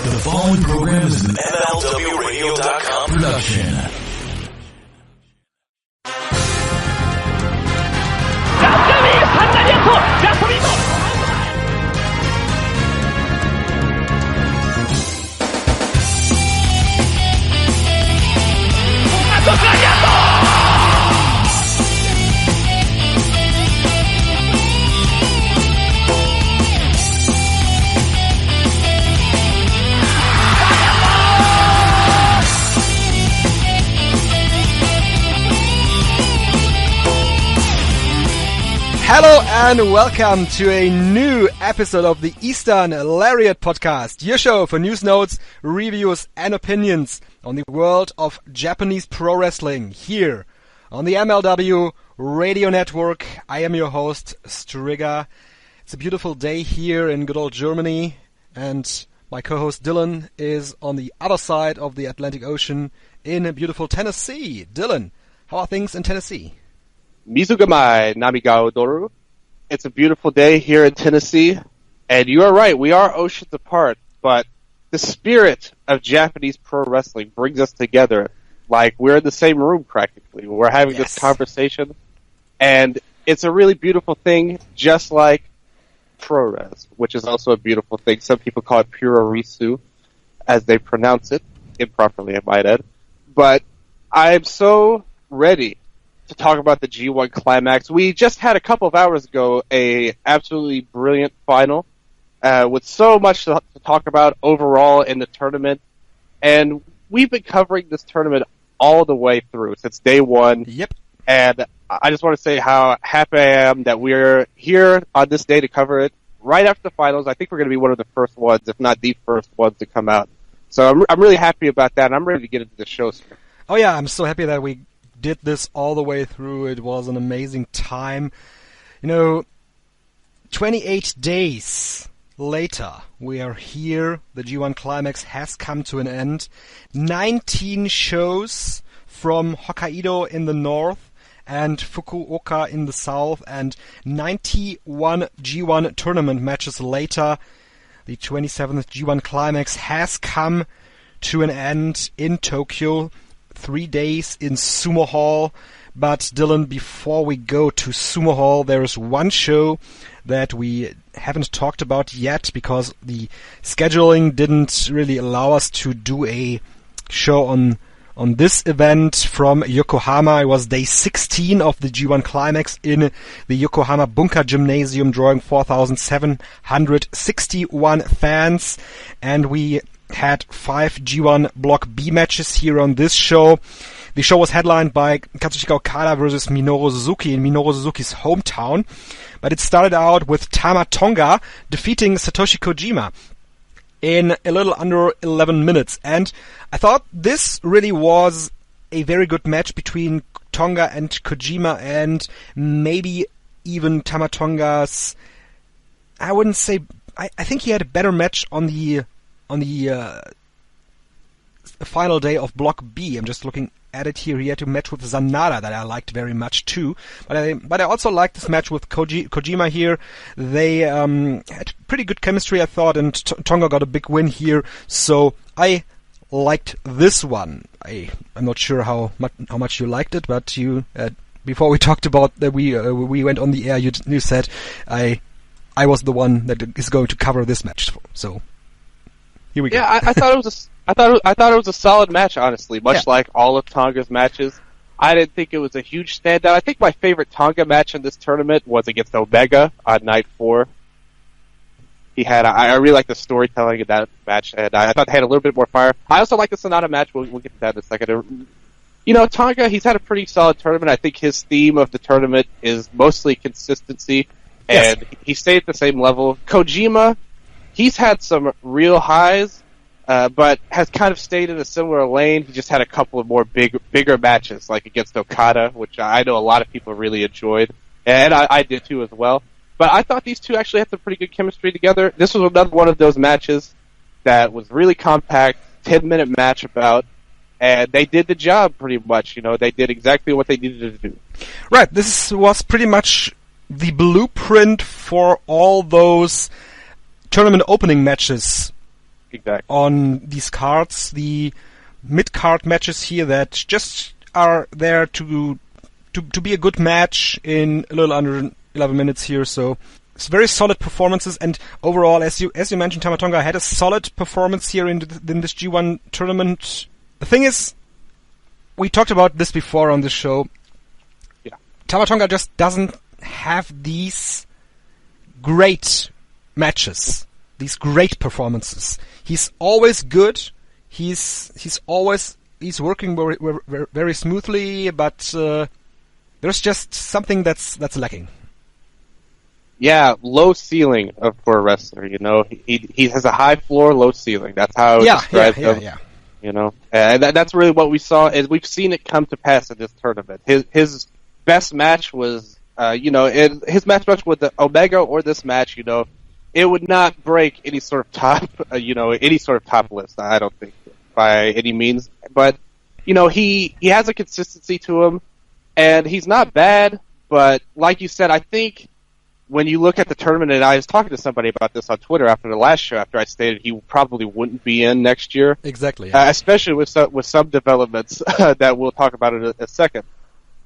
The following program is an MLWRadio.com production. Hello and welcome to a new episode of the Eastern Lariat podcast, your show for news notes, reviews and opinions on the world of Japanese pro wrestling here on the MLW Radio Network. I am your host, STRIGGA. It's a beautiful day here in good old Germany, and my co-host Dylan is on the other side of the Atlantic Ocean in beautiful Tennessee. Dylan, how are things in Tennessee? Mizugamai Namigao Doru. It's a beautiful day here in Tennessee, and you are right, we are oceans apart, but the spirit of Japanese pro wrestling brings us together like we're in the same room practically. We're having this conversation, and it's a really beautiful thing, just like pro res, which is also a beautiful thing. Some people call it Purorisu, as they pronounce it, improperly I might add. But I'm so ready to talk about the G1 Climax. We just had a couple of hours ago a absolutely brilliant final with so much to talk about overall in the tournament, and we've been covering this tournament all the way through since day one. Yep. And I just want to say how happy I am that we're here on this day to cover it right after the finals. I think we're going to be one of the first ones, if not the first ones, to come out. So I'm really happy about that, and I'm ready to get into the show, sir. Oh yeah, I'm so happy that we did this all the way through. It was an amazing time. 28 days later, we are here. The G1 Climax has come to an end. 19 shows from Hokkaido in the north and Fukuoka in the south, and 91 G1 tournament matches later. The 27th G1 Climax has come to an end in Tokyo. 3 days in Sumo Hall. But Dylan, before we go to Sumo Hall, there is one show that we haven't talked about yet because the scheduling didn't really allow us to do a show on this event from Yokohama. It was day 16 of the G1 Climax in the Yokohama Bunker Gymnasium, drawing 4,761 fans, and we had 5 G1 Block B matches here on this show. The show was headlined by Katsushika Okada versus Minoru Suzuki in Minoru Suzuki's hometown, but it started out with Tama Tonga defeating Satoshi Kojima in a little under 11 minutes, and I thought this really was a very good match between Tonga and Kojima, and maybe even Tama Tonga's, I wouldn't say, I think he had a better match on the final day of Block B. I'm just looking at it here. He had a match with Zanada that I liked very much too. But I also liked this match with Kojima here. They had pretty good chemistry, I thought, and Tonga got a big win here. So I liked this one. I'm not sure how much you liked it, but you before we talked about that we went on the air, you said I was the one that is going to cover this match. So here we go. Yeah, I thought it was a solid match, honestly. Much like all of Tonga's matches, I didn't think it was a huge standout. I think my favorite Tonga match in this tournament was against Omega on night 4. I really liked the storytelling in that match, and I thought they had a little bit more fire. I also like the Sonata match. We'll get to that in a second. Tonga, he's had a pretty solid tournament. I think his theme of the tournament is mostly consistency, and he stayed at the same level. Kojima, he's had some real highs, but has kind of stayed in a similar lane. He just had a couple of more bigger matches, like against Okada, which I know a lot of people really enjoyed, and I did too as well. But I thought these two actually had some pretty good chemistry together. This was another one of those matches that was really compact, 10-minute match about, and they did the job pretty much. They did exactly what they needed to do. Right, this was pretty much the blueprint for all those tournament opening matches exactly. on these cards, the mid-card matches here that just are there to be a good match in a little under 11 minutes here. So it's very solid performances, and overall, as you mentioned, Tama Tonga had a solid performance here in this G1 tournament. The thing is, we talked about this before on the show. Yeah. Tama Tonga just doesn't have these great matches, these great performances. He's always good. He's working very, very smoothly, but there's just something that's lacking. Yeah, low ceiling for a wrestler. You know, he has a high floor, low ceiling. That's how I would describe him. Yeah. You know, and that's really what we saw. Is we've seen it come to pass in this tournament. His best match was, his match with the Omega or this match. You know, it would not break any sort of top, any sort of top list. I don't think by any means. But you know, he has a consistency to him, and he's not bad. But like you said, I think when you look at the tournament, and I was talking to somebody about this on Twitter after the last show, after I stated he probably wouldn't be in next year. Exactly. Yeah. Especially with some developments that we'll talk about in a second,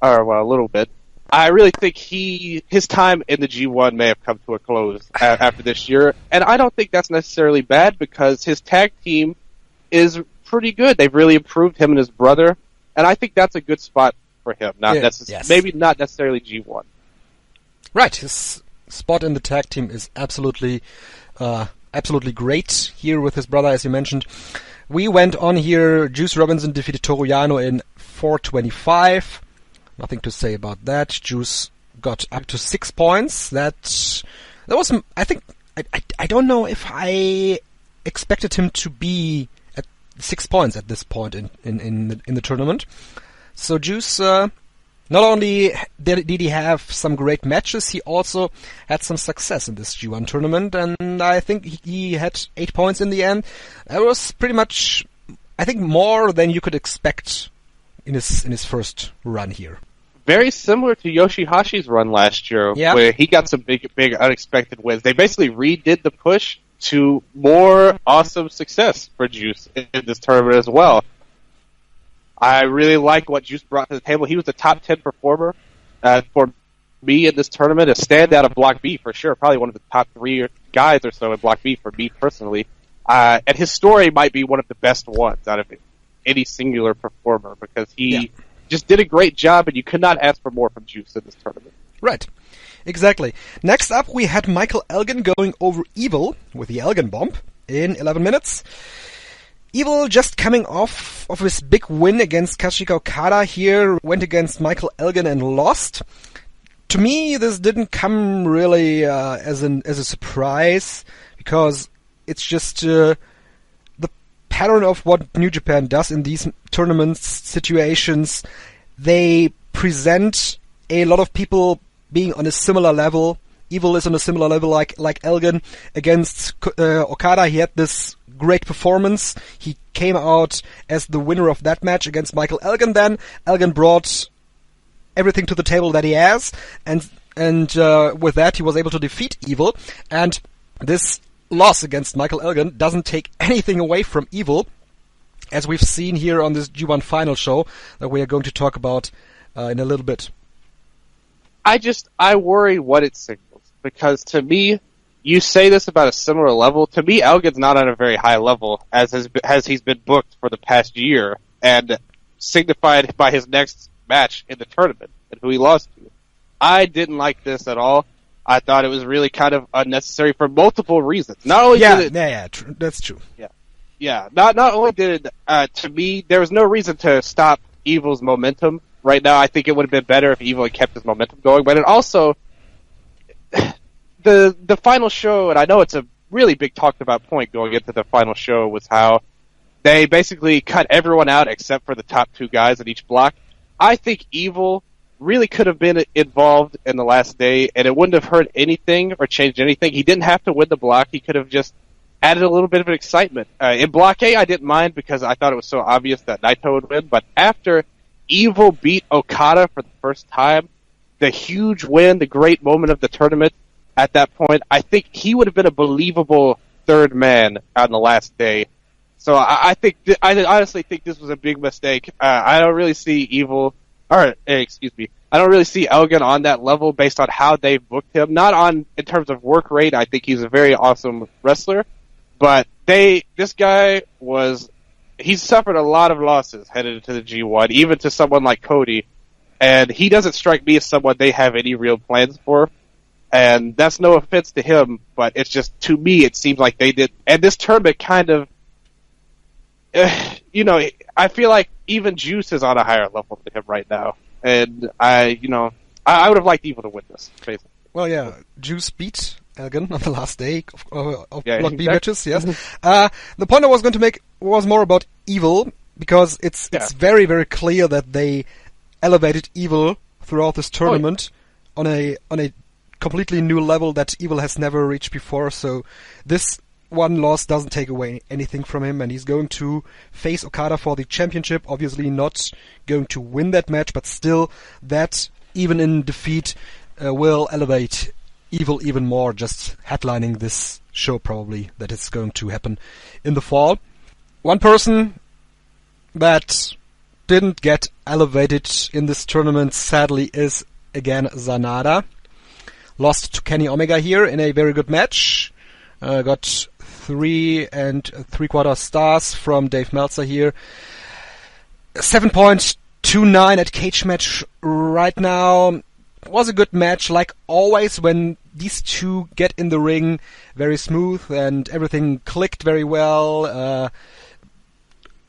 or a little bit. I really think his time in the G1 may have come to a close after this year, and I don't think that's necessarily bad because his tag team is pretty good. They've really improved him and his brother, and I think that's a good spot for him. Maybe not necessarily G1. Right. His spot in the tag team is absolutely great here with his brother, as you mentioned. We went on here. Juice Robinson defeated Toru Yano in 4:25. Nothing to say about that. Juice got up to 6 points. That was, I think, I don't know if I expected him to be at 6 points at this point in the tournament. So Juice, not only did he have some great matches, he also had some success in this G1 tournament, and I think he had 8 points in the end. That was pretty much, I think, more than you could expect in his first run here. Very similar to Yoshihashi's run last year, where he got some big unexpected wins. They basically redid the push to more awesome success for Juice in this tournament as well. I really like what Juice brought to the table. He was a top 10 performer for me in this tournament, a standout of Block B for sure, probably one of the top 3 guys or so in Block B for me personally. And his story might be one of the best ones out of any singular performer because he just did a great job, and you could not ask for more from Juice in this tournament. Right. Exactly. Next up, we had Michael Elgin going over Evil with the Elgin Bomb in 11 minutes. Evil just coming off of his big win against Kazuchika Okada here, went against Michael Elgin and lost. To me, this didn't come really as a surprise, because it's just the pattern of what New Japan does in these tournament situations. They present a lot of people being on a similar level. Evil is on a similar level like Elgin against Okada. He had this great performance. He came out as the winner of that match against Michael Elgin. Then Elgin brought everything to the table that he has, and with that he was able to defeat Evil. And this loss against Michael Elgin doesn't take anything away from Evil, as we've seen here on this G1 final show that we are going to talk about in a little bit. I worry what it signals, because to me, you say this about a similar level. To me, Elgin's not on a very high level, as he's been booked for the past year, and signified by his next match in the tournament, and who he lost to. I didn't like this at all. I thought it was really kind of unnecessary for multiple reasons. Not only that's true. Yeah. Not only did it, to me, there was no reason to stop Evil's momentum right now. I think it would have been better if Evil had kept his momentum going, but it also, the final show, and I know it's a really big talked about point going into the final show, was how they basically cut everyone out except for the top 2 guys in each block. I think Evil really could have been involved in the last day, and it wouldn't have hurt anything or changed anything. He didn't have to win the block. He could have just added a little bit of an excitement. In Block A, I didn't mind because I thought it was so obvious that Naito would win, but after Evil beat Okada for the first time, the huge win, the great moment of the tournament at that point, I think he would have been a believable third man on the last day. So I honestly think this was a big mistake. I don't really see I don't really see Elgin on that level based on how they booked him. Not in terms of work rate. I think he's a very awesome wrestler, but this guy he's suffered a lot of losses headed into the G1, even to someone like Cody, and he doesn't strike me as someone they have any real plans for. And that's no offense to him, but it's just, to me, it seems like they did. And this tournament kind of, I feel like even Juice is on a higher level than him right now. And I would have liked Evil to win this, basically. Well, yeah, Juice beat Elgin on the last day of Yeah, Block B matches, yes. The point I was going to make was more about Evil, because it's very, very clear that they elevated Evil throughout this tournament on a completely new level that Evil has never reached before. So this one loss doesn't take away anything from him, and he's going to face Okada for the championship. Obviously not going to win that match, but still, that, even in defeat, will elevate Evil even more, just headlining this show probably, that is going to happen in the fall. One person that didn't get elevated in this tournament, sadly, is again Sanada. Lost to Kenny Omega here in a very good match. Got 3 3/4 stars from Dave Meltzer here. 7.29 at Cage Match right now. Was a good match, like always when these two get in the ring. Very smooth and everything clicked very well.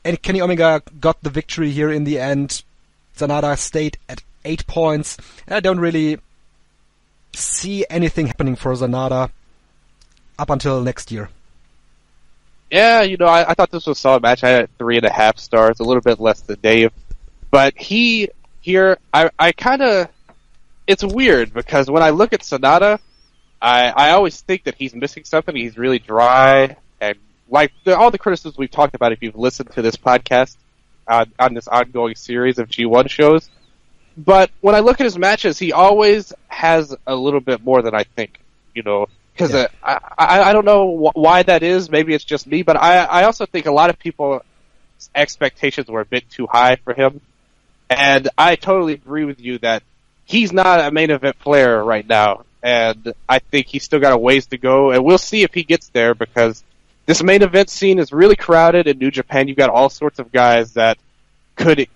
And Kenny Omega got the victory here in the end. Sanada stayed at 8 points. And I don't really see anything happening for Sanada up until next year. Yeah, I thought this was a solid match. I had 3.5 stars, a little bit less than Dave. But I kind of, it's weird because when I look at Sanada, I always think that he's missing something. He's really dry, and like all the criticisms we've talked about if you've listened to this podcast on this ongoing series of G1 shows. But when I look at his matches, he always has a little bit more than I think, because I don't know why that is. Maybe it's just me, but I also think a lot of people's expectations were a bit too high for him. And I totally agree with you that he's not a main event player right now. And I think he's still got a ways to go. And we'll see if he gets there, because this main event scene is really crowded in New Japan. You've got all sorts of guys that could,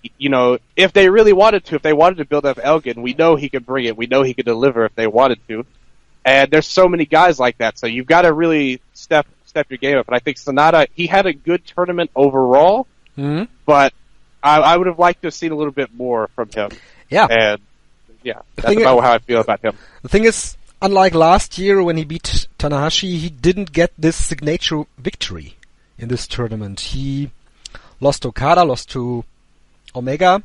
if they really wanted to, if they wanted to build up Elgin, we know he could bring it. We know he could deliver if they wanted to. And there's so many guys like that. So you've got to really step your game up. And I think Sanada, he had a good tournament overall, but I would have liked to have seen a little bit more from him. Yeah. And that's about how I feel about him. The thing is, unlike last year when he beat Tanahashi, he didn't get this signature victory in this tournament. He lost to Okada, lost to Omega,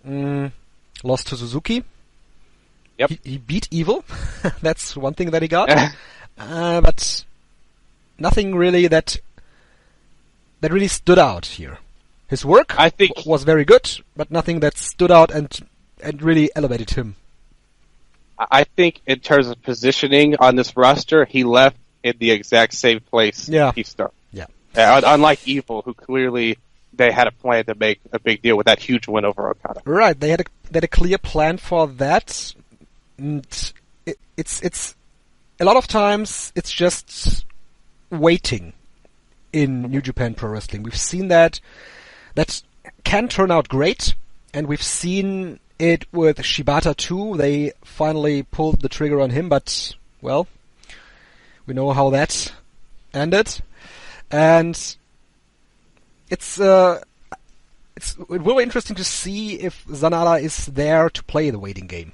lost to Suzuki. Yep. He beat Evil. That's one thing that he got. But nothing really that really stood out here. His work, I think, was very good, but nothing that stood out and really elevated him. I think in terms of positioning on this roster, he left in the exact same place he started. Yeah. Unlike Evil, who clearly they had a plan to make a big deal with that huge win over Okada. Right, they had a clear plan for that. And it's a lot of times it's just waiting in New Japan Pro Wrestling. We've seen that can turn out great, and we've seen it with Shibata too. They finally pulled the trigger on him, but well, we know how that ended, and it will be interesting to see if Sanada is there to play the waiting game.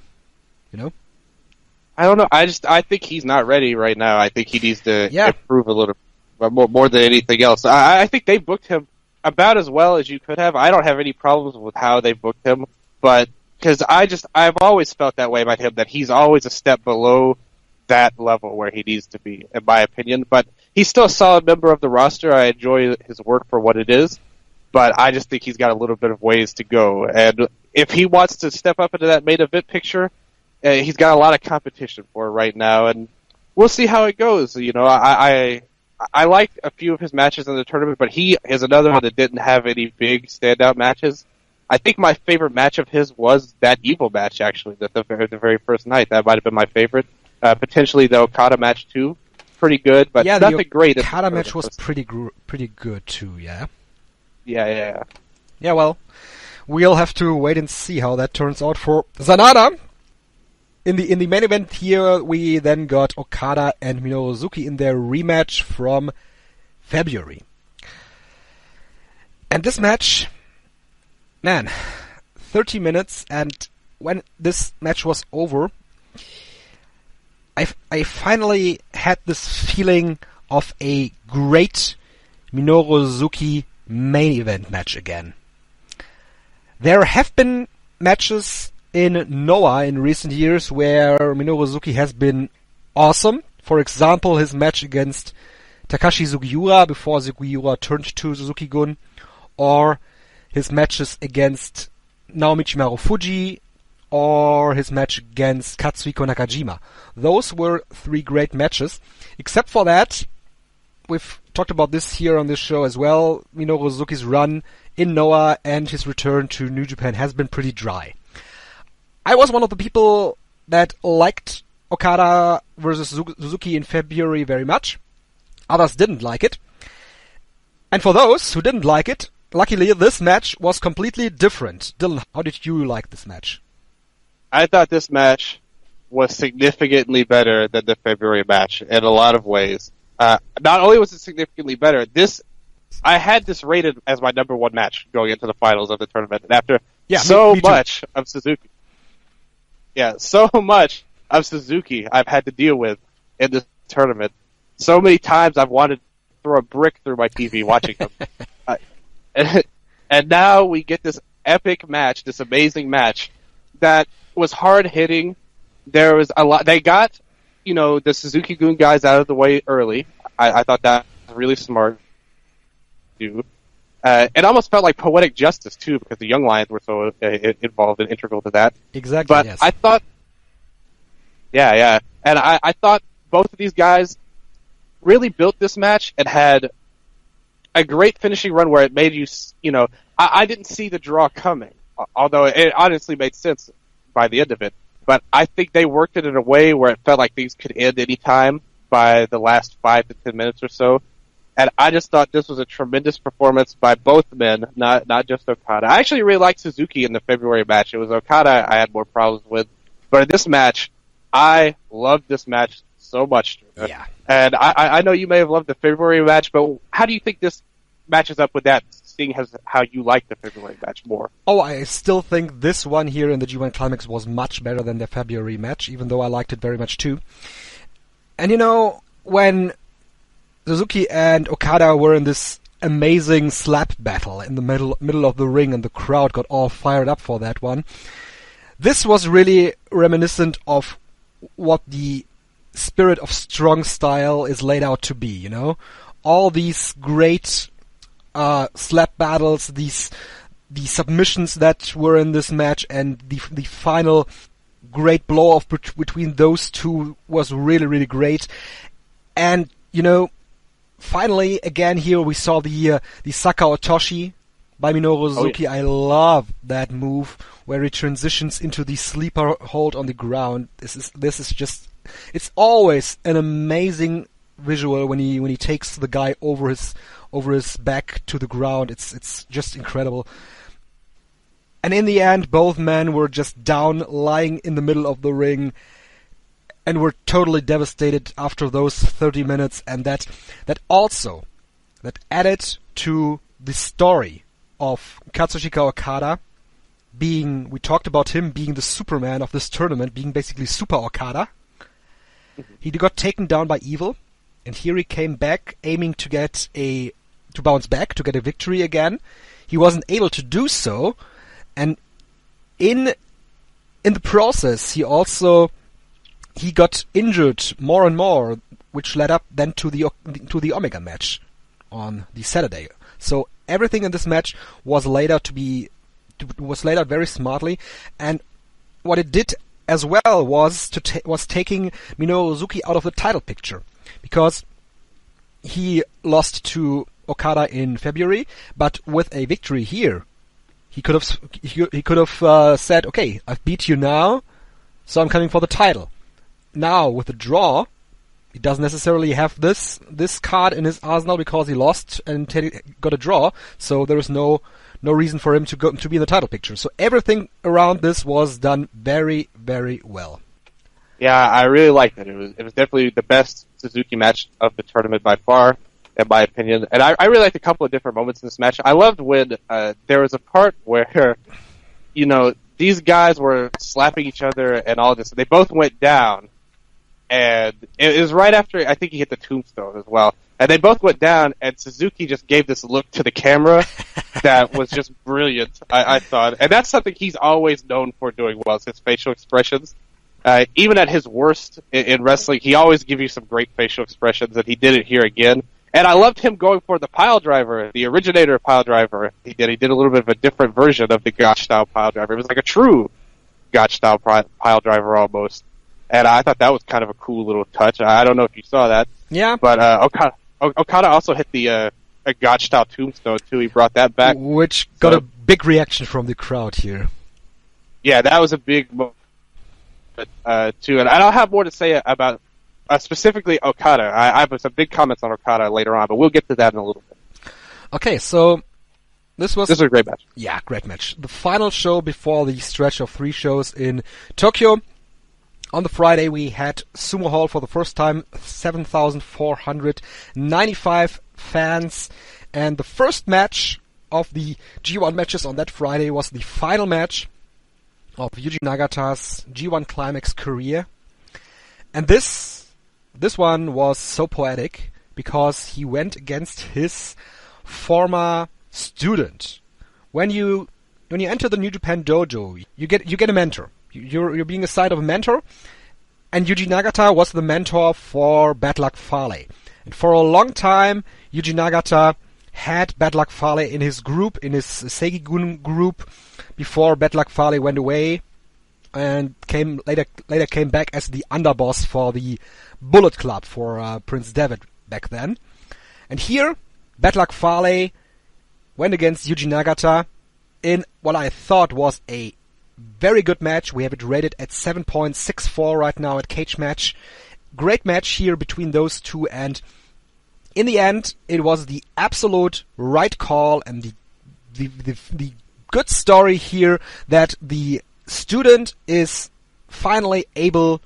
I don't know. I think he's not ready right now. I think he needs to improve a little, more than anything else. I think they booked him about as well as you could have. I don't have any problems with how they booked him, but because I've always felt that way about him, that he's always a step below that level where he needs to be, in my opinion. But he's still a solid member of the roster. I enjoy his work for what it is, but I just think he's got a little bit of ways to go. And if he wants to step up into that main event picture, he's got a lot of competition for it right now, and we'll see how it goes. I liked a few of his matches in the tournament, but he is another one that didn't have any big standout matches. I think my favorite match of his was that Evil match, actually, the very first night. That might have been my favorite. Potentially the Okada match too, pretty good, but nothing great. The Okada match was pretty good too. Yeah. Yeah. Yeah. Well, we'll have to wait and see how that turns out for Sanada. In the main event here, we then got Okada and Minoru Suzuki in their rematch from February. And this match, man, 30 minutes, and when this match was over, I finally had this feeling of a great Minoru Suzuki main event match again. There have been matches in Noah in recent years where Minoru Suzuki has been awesome. For example, his match against Takashi Sugiura before Sugiura turned to Suzuki-gun, or his matches against Naomichi Marufuji, or his match against Katsuhiko Nakajima. Those were 3 great matches. Except for that, we've talked about this here on this show as well, Minoru Suzuki's run in Noah and his return to New Japan has been pretty dry. I was one of the people that liked Okada versus Suzuki in February very much. Others didn't like it. And for those who didn't like it, luckily this match was completely different. Dylan, how did you like this match? I thought this match was significantly better than the February match in a lot of ways. Not only was it significantly better, I had this rated as my number 1 match going into the finals of the tournament. And after much of Suzuki, so much of Suzuki I've had to deal with in this tournament. So many times I've wanted to throw a brick through my TV watching him. And now we get this epic match, this amazing match that was hard hitting. There was a lot. They got, the Suzuki-gun guys out of the way early. I thought that was really smart to do. It almost felt like poetic justice too, because the Young Lions were so involved and integral to that. Exactly. But yes. I thought, and I thought both of these guys really built this match and had a great finishing run where it made you, I didn't see the draw coming, although it honestly made sense by the end of it. But I think they worked it in a way where it felt like things could end any time by the last 5 to 10 minutes or so. And I just thought this was a tremendous performance by both men, not just Okada. I actually really liked Suzuki in the February match. It was Okada I had more problems with. But in this match, I loved this match so much. Yeah. And I know you may have loved the February match, but how do you think this matches up with that, seeing as how you like the February match more? Oh, I still think this one here in the G1 Climax was much better than the February match, even though I liked it very much too. And when Suzuki and Okada were in this amazing slap battle in the middle of the ring and the crowd got all fired up for that one, this was really reminiscent of what the spirit of strong style is laid out to be, all these great slap battles, the submissions that were in this match, and the final great blow off between those two was really, really great. And finally again here we saw the Saka Otoshi by Minoru Suzuki. Yeah. I love that move where he transitions into the sleeper hold on the ground. This is just, it's always an amazing visual when he takes the guy over his back to the ground. It's just incredible. And in the end, both men were just down, lying in the middle of the ring, and were totally devastated after those 30 minutes. And that added to the story of Katsuhiko Okada being, we talked about him being the Superman of this tournament, being basically Super Okada. He got taken down by Evil, and here he came back aiming to bounce back, to get a victory again. He wasn't able to do so, and in the process he got injured more and more, which led up then to the Omega match on the Saturday. So everything in this match was laid out very smartly, and what it did as well was taking Minoru Suzuki out of the title picture, because he lost to Okada in February, but with a victory here, he could have said, okay, I've beat you now, so I'm coming for the title. Now, with a draw, he doesn't necessarily have this card in his arsenal because he lost and got a draw, so there is no reason for him to be in the title picture. So everything around this was done very, very well. Yeah, I really liked it. It was definitely the best Suzuki match of the tournament by far, in my opinion. And I really liked a couple of different moments in this match. I loved when there was a part where, these guys were slapping each other and all this. They both went down, and it was right after, I think he hit the tombstone as well. And they both went down, and Suzuki just gave this look to the camera that was just brilliant, I thought. And that's something he's always known for doing well, is his facial expressions. Even at his worst in wrestling, he always gives you some great facial expressions, and he did it here again. And I loved him going for the pile driver, the originator pile driver. He did a little bit of a different version of the Gotch-style pile driver. It was like a true Gotch-style pile driver almost. And I thought that was kind of a cool little touch. I don't know if you saw that. Yeah. But Okada also hit the a Gotch-style tombstone, too. He brought that back. Which got a big reaction from the crowd here. Yeah, that was a big moment, too. And I'll have more to say about specifically Okada. I have some big comments on Okada later on, but we'll get to that in a little bit. Okay, so this was a great match. Yeah, great match. The final show before the stretch of 3 shows in Tokyo. On the Friday, we had Sumo Hall for the first time, 7,495 fans. And the first match of the G1 matches on that Friday was the final match of Yuji Nagata's G1 Climax career. And this one was so poetic because he went against his former student. When you enter the New Japan dojo, you get a mentor. You're being assigned of a mentor, and Yuji Nagata was the mentor for Bad Luck Fale. And for a long time, Yuji Nagata had Bad Luck Fale in his group, in his Seigigun group, before Bad Luck Fale went away and later came back as the underboss for the Bullet Club for Prince Devitt back then. And here, Bad Luck Fale went against Yuji Nagata in what I thought was a very good match. We have it rated at 7.64 right now at Cage Match. Great match here between those two, and in the end, it was the absolute right call and the good story here that the student is finally able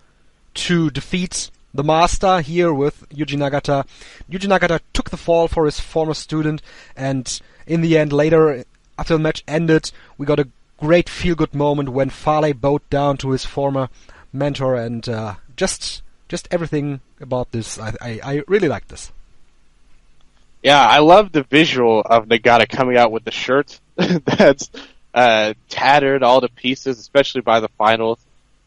to defeat the master here with Yuji Nagata. Yuji Nagata took the fall for his former student, and in the end, later, after the match ended, we got a great feel-good moment when Fale bowed down to his former mentor, and just everything about this. I really like this. Yeah, I love the visual of Nagata coming out with the shirt that's tattered all to pieces, especially by the finals.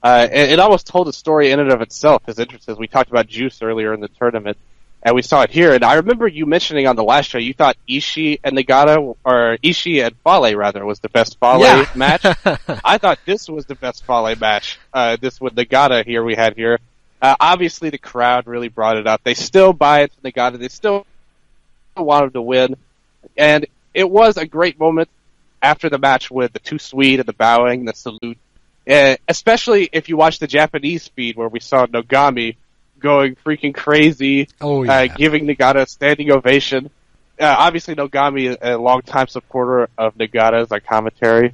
It almost told a story in and of itself, his entrances. We talked about Juice earlier in the tournament, and we saw it here. And I remember you mentioning on the last show you thought Ishii and Nagata, or Ishii and Fale rather, was the best Fale match. I thought this was the best Fale match. This with Nagata here we had here. Obviously the crowd really brought it up. They still buy into Nagata. They still want him to win. And it was a great moment after the match with the too sweet and the bowing, the salute. Especially if you watch the Japanese feed where we saw Nogami going freaking crazy, giving Nagata a standing ovation. Obviously, Nogami, a longtime supporter of Nagata's commentary.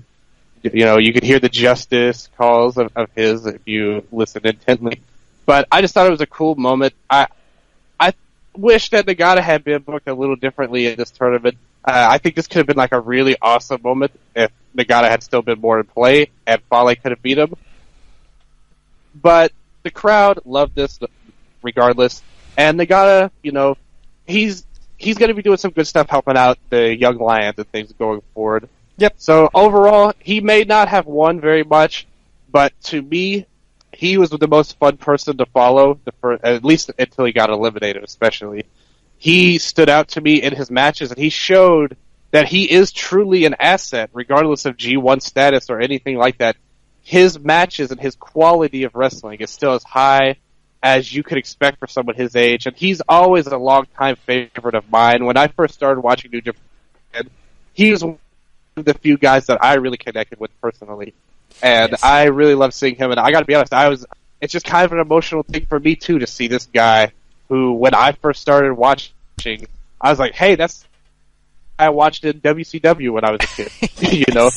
You could hear the justice calls of his if you listen intently. But I just thought it was a cool moment. I wish that Nagata had been booked a little differently in this tournament. I think this could have been a really awesome moment if Nagata had still been more in play and Fale could have beat him. But the crowd loved this regardless. And Nagata, he's going to be doing some good stuff helping out the young lions and things going forward. Yep. So overall, he may not have won very much, but to me, he was the most fun person to follow, at least until he got eliminated, especially. He stood out to me in his matches, and he showed that he is truly an asset, regardless of G1 status or anything like that. His matches and his quality of wrestling is still as high as you could expect for someone his age, and he's always a long-time favorite of mine. When I first started watching New Japan, he was one of the few guys that I really connected with personally, and Yes. I really love seeing him. And I got to be honest, it's just kind of an emotional thing for me too to see this guy who, when I first started watching, I was like, hey, that's I watched in WCW when I was a kid. You know,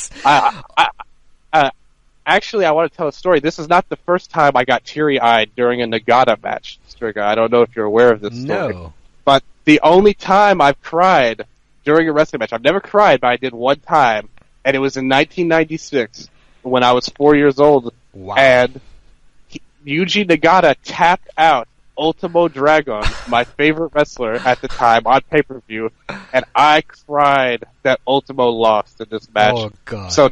actually, I want to tell a story. This is not the first time I got teary-eyed during a Nagata match, STRIGGA. I don't know if you're aware of this story. No. But the only time I've cried during a wrestling match, I've never cried, but I did one time, and it was in 1996 when I was 4 years old, Wow. and Yuji Nagata tapped out Ultimo Dragon, my favorite wrestler at the time, on pay-per-view, and I cried that Ultimo lost in this match. Oh, God. So,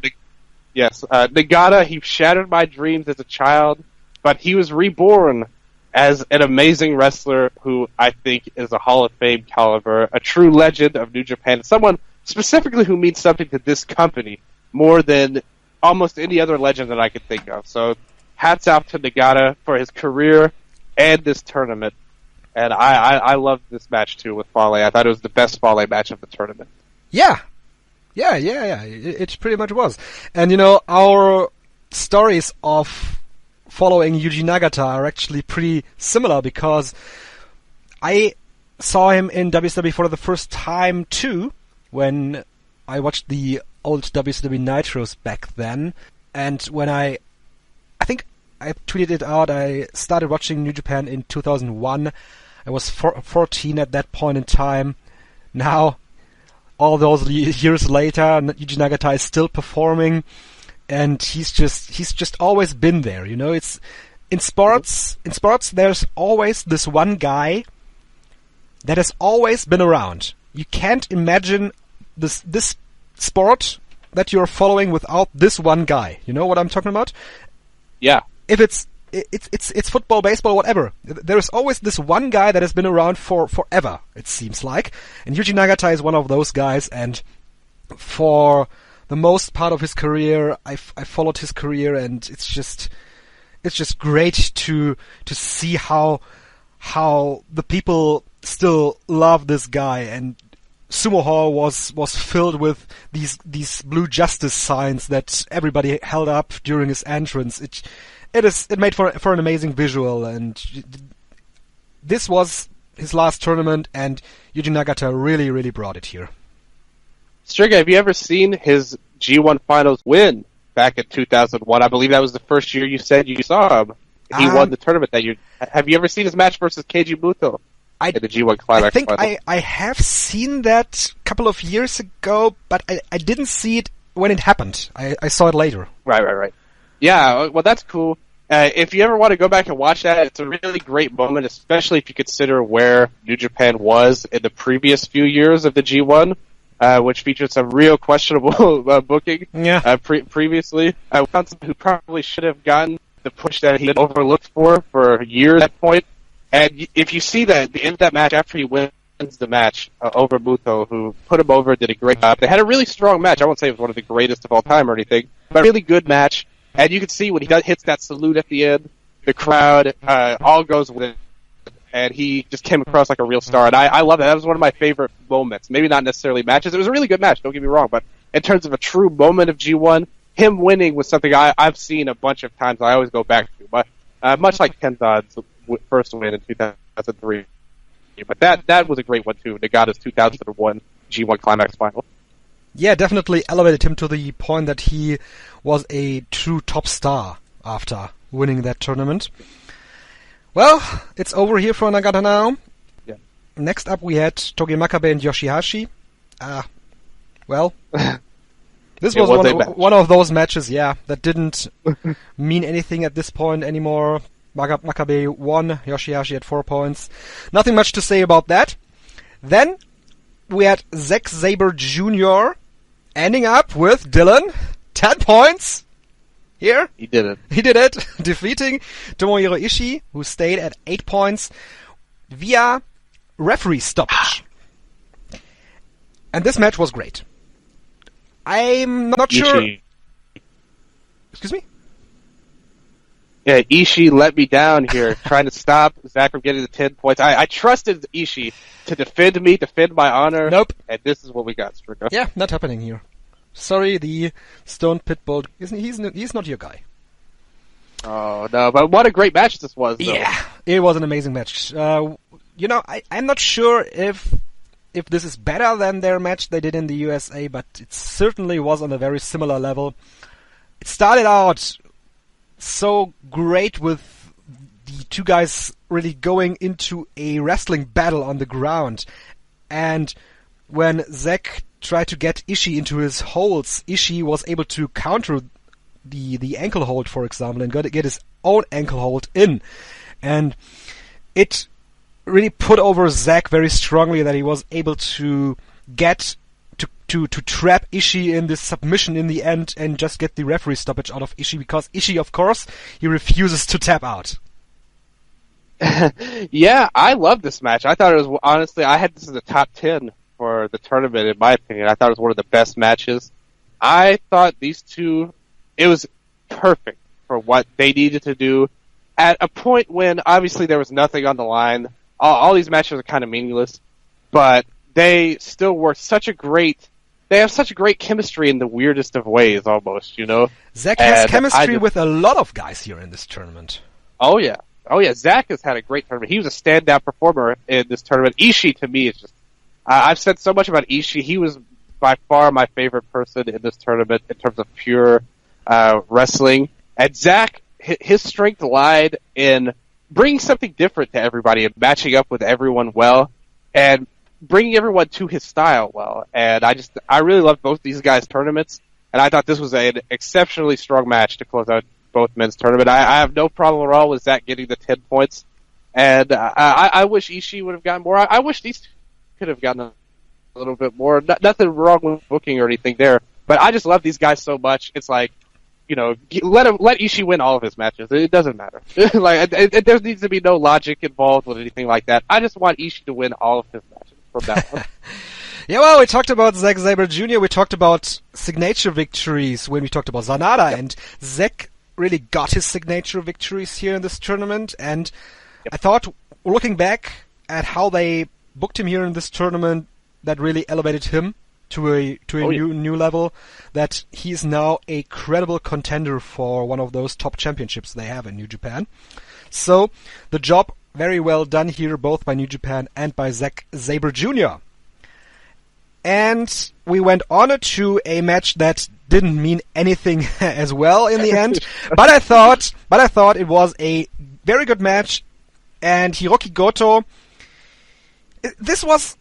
yes, Nagata, he shattered my dreams as a child, but he was reborn as an amazing wrestler who I think is a Hall of Fame caliber, a true legend of New Japan, someone specifically who means something to this company more than almost any other legend that I could think of. So, hats off to Nagata for his career and this tournament. And I loved this match too with Fale. I thought it was the best Fale match of the tournament. Yeah. It pretty much was. And, you know, our stories of following Yuji Nagata are actually pretty similar because I saw him in WCW for the first time too when I watched the old WCW Nitros back then. And when I think I tweeted it out, I started watching New Japan in 2001. I was 14 at that point in time. Now, all those years later, Yuji Nagata is still performing, and he's just always been there. You know, it's in sports. There's always this one guy that has always been around. You can't imagine this sport that you're following without this one guy. You know what I'm talking about? Yeah. If it's football, baseball, whatever. There is always this one guy that has been around for forever, it seems like. And Yuji Nagata is one of those guys, and for the most part of his career, I followed his career, and it's just great to see how the people still love this guy. And Sumo Hall was filled with these Blue Justice signs that everybody held up during his entrance. It made for an amazing visual, and this was his last tournament, and Yuji Nagata really, really brought it here. STRIGGA, have you ever seen his G1 Finals win back in 2001? I believe that was the first year you said you saw him. He won the tournament that year. Have you ever seen his match versus Keiji Muto in the G1 Climax I think Finals? I have seen that a couple of years ago, but I didn't see it when it happened. I saw it later. Right. Yeah, well, that's cool. If you ever want to go back and watch that, it's a really great moment, especially if you consider where New Japan was in the previous few years of the G1, which featured some real questionable booking previously. Who probably should have gotten the push that he had overlooked for years at that point. And if you see that, the end of that match, after he wins the match over Muto, who put him over, did a great job. They had a really strong match. I won't say it was one of the greatest of all time or anything, but a really good match. And you can see when he hits that salute at the end, the crowd all goes with it, and he just came across like a real star. And I love that. That was one of my favorite moments. Maybe not necessarily matches. It was a really good match, don't get me wrong, but in terms of a true moment of G1, him winning was something I've seen a bunch of times. I always go back to, but much like Kenzan's first win in 2003. But that was a great one, too. Nagata's 2001 G1 Climax final. Yeah, definitely elevated him to the point that he was a true top star after winning that tournament. Well, it's over here for Nagata now. Yeah. Next up we had Togi Makabe and Yoshihashi. Well, this was one of those matches, that didn't mean anything at this point anymore. Makabe won, Yoshihashi had 4 points. Nothing much to say about that. Then we had Zack Sabre Jr. ending up with Dylan, 10 points. Here. He did it, defeating Tomohiro Ishii, who stayed at 8 points via referee stoppage. And this match was great. I'm not sure... Ishii. Excuse me? Yeah, Ishii let me down here, trying to stop Zack from getting the 10 points. I trusted Ishii to defend me, defend my honor. Nope. And this is what we got, STRIGGA. Yeah, not happening here. Sorry, the Stone Pitbull, he's not your guy. Oh, no, but what a great match this was, though. Yeah, it was an amazing match. I'm not sure if this is better than their match they did in the USA, but it certainly was on a very similar level. It started out so great with the two guys really going into a wrestling battle on the ground. And when Zack tried to get Ishii into his holds, Ishii was able to counter the ankle hold, for example, and get his own ankle hold in. And it really put over Zack very strongly that he was able to get to trap Ishii in this submission in the end and just get the referee stoppage out of Ishii, because Ishii, of course, he refuses to tap out. Yeah, I love this match. I thought it was, honestly, I had this in the top 10 for the tournament, in my opinion. I thought it was one of the best matches. I thought these two, it was perfect for what they needed to do at a point when, obviously, there was nothing on the line. All these matches are kind of meaningless, but they still were they have such a great chemistry in the weirdest of ways, almost, you know? Zack has chemistry with a lot of guys here in this tournament. Oh, yeah. Zack has had a great tournament. He was a standout performer in this tournament. Ishii, to me, is just... I've said so much about Ishii. He was by far my favorite person in this tournament in terms of pure wrestling. And Zack, his strength lied in bringing something different to everybody and matching up with everyone well, and bringing everyone to his style well. And I really loved both these guys' tournaments, and I thought this was an exceptionally strong match to close out both men's tournament. I have no problem at all with Zack getting the 10 points, and I wish Ishii would have gotten more. I wish these two could have gotten a little bit more. Nothing wrong with booking or anything there, but I just love these guys so much. It's like, you know, let Ishii win all of his matches. It doesn't matter. Like, there needs to be no logic involved with anything like that. I just want Ishii to win all of his matches from that one. Yeah, well, we talked about Zack Sabre Jr., we talked about signature victories when we talked about Sanada, and Zack really got his signature victories here in this tournament, and I thought, looking back at how they booked him here in this tournament, that really elevated him to a new level, that he's now a credible contender for one of those top championships they have in New Japan. So, the job very well done here, both by New Japan and by Zack Sabre Jr. And we went on to a match that didn't mean anything as well in the end, but I thought it was a very good match. And Hiroki Goto, this was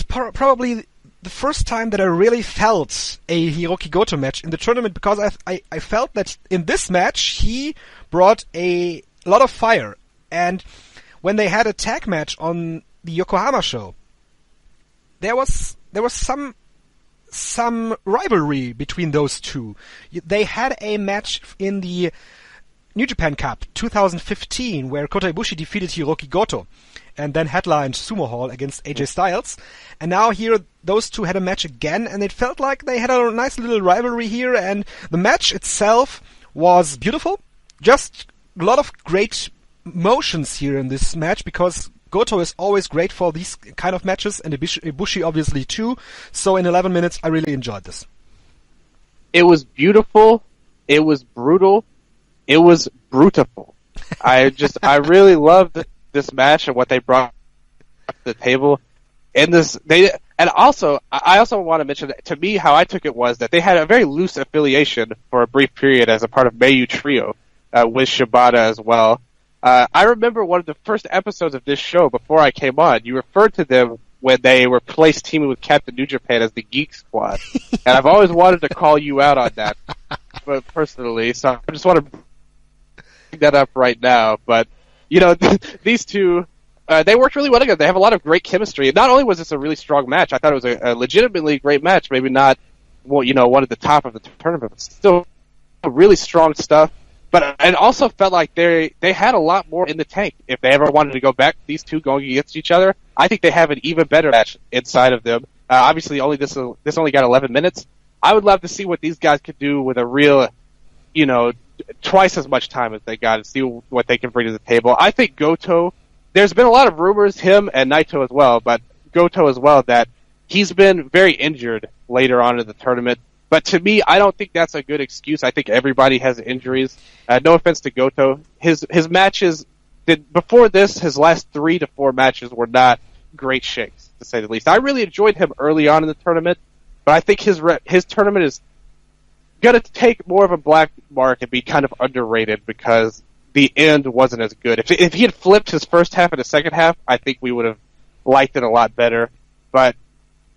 probably the first time that I really felt a Hiroki Goto match in the tournament, because I felt that in this match he brought a lot of fire. And when they had a tag match on the Yokohama show, there was some rivalry between those two. They had a match in the New Japan Cup 2015 where Kota Ibushi defeated Hiroki Goto and then headlined Sumo Hall against AJ Styles. And now here those two had a match again, and it felt like they had a nice little rivalry here, and the match itself was beautiful. Just a lot of great motions here in this match, because Goto is always great for these kind of matches, and Ibushi obviously too. So in 11 minutes, I really enjoyed this. It was beautiful. It was brutal. It was brutiful. I really loved this match and what they brought to the table. I also want to mention that, to me, how I took it was that they had a very loose affiliation for a brief period as a part of Mayu Trio with Shibata as well. I remember one of the first episodes of this show before I came on, you referred to them when they were placed teaming with Captain New Japan as the Geek Squad. And I've always wanted to call you out on that, but personally, so I just want to bring that up right now. But, you know, these two, they worked really well together. They have a lot of great chemistry. And not only was this a really strong match, I thought it was a legitimately great match, maybe not, well, you know, one at the top of the tournament, but still really strong stuff. But it also felt like they had a lot more in the tank. If they ever wanted to go back, these two going against each other, I think they have an even better match inside of them. Obviously, this only got 11 minutes. I would love to see what these guys could do with a real, you know, twice as much time as they got and see what they can bring to the table. I think Goto, there's been a lot of rumors, him and Naito as well, but Goto as well, that he's been very injured later on in the tournament. But to me, I don't think that's a good excuse. I think everybody has injuries. No offense to Goto. His matches, before this, his last 3 to 4 matches were not great shakes, to say the least. I really enjoyed him early on in the tournament, but I think his tournament is going to take more of a black mark and be kind of underrated because the end wasn't as good. If he had flipped his first half and the second half, I think we would have liked it a lot better. But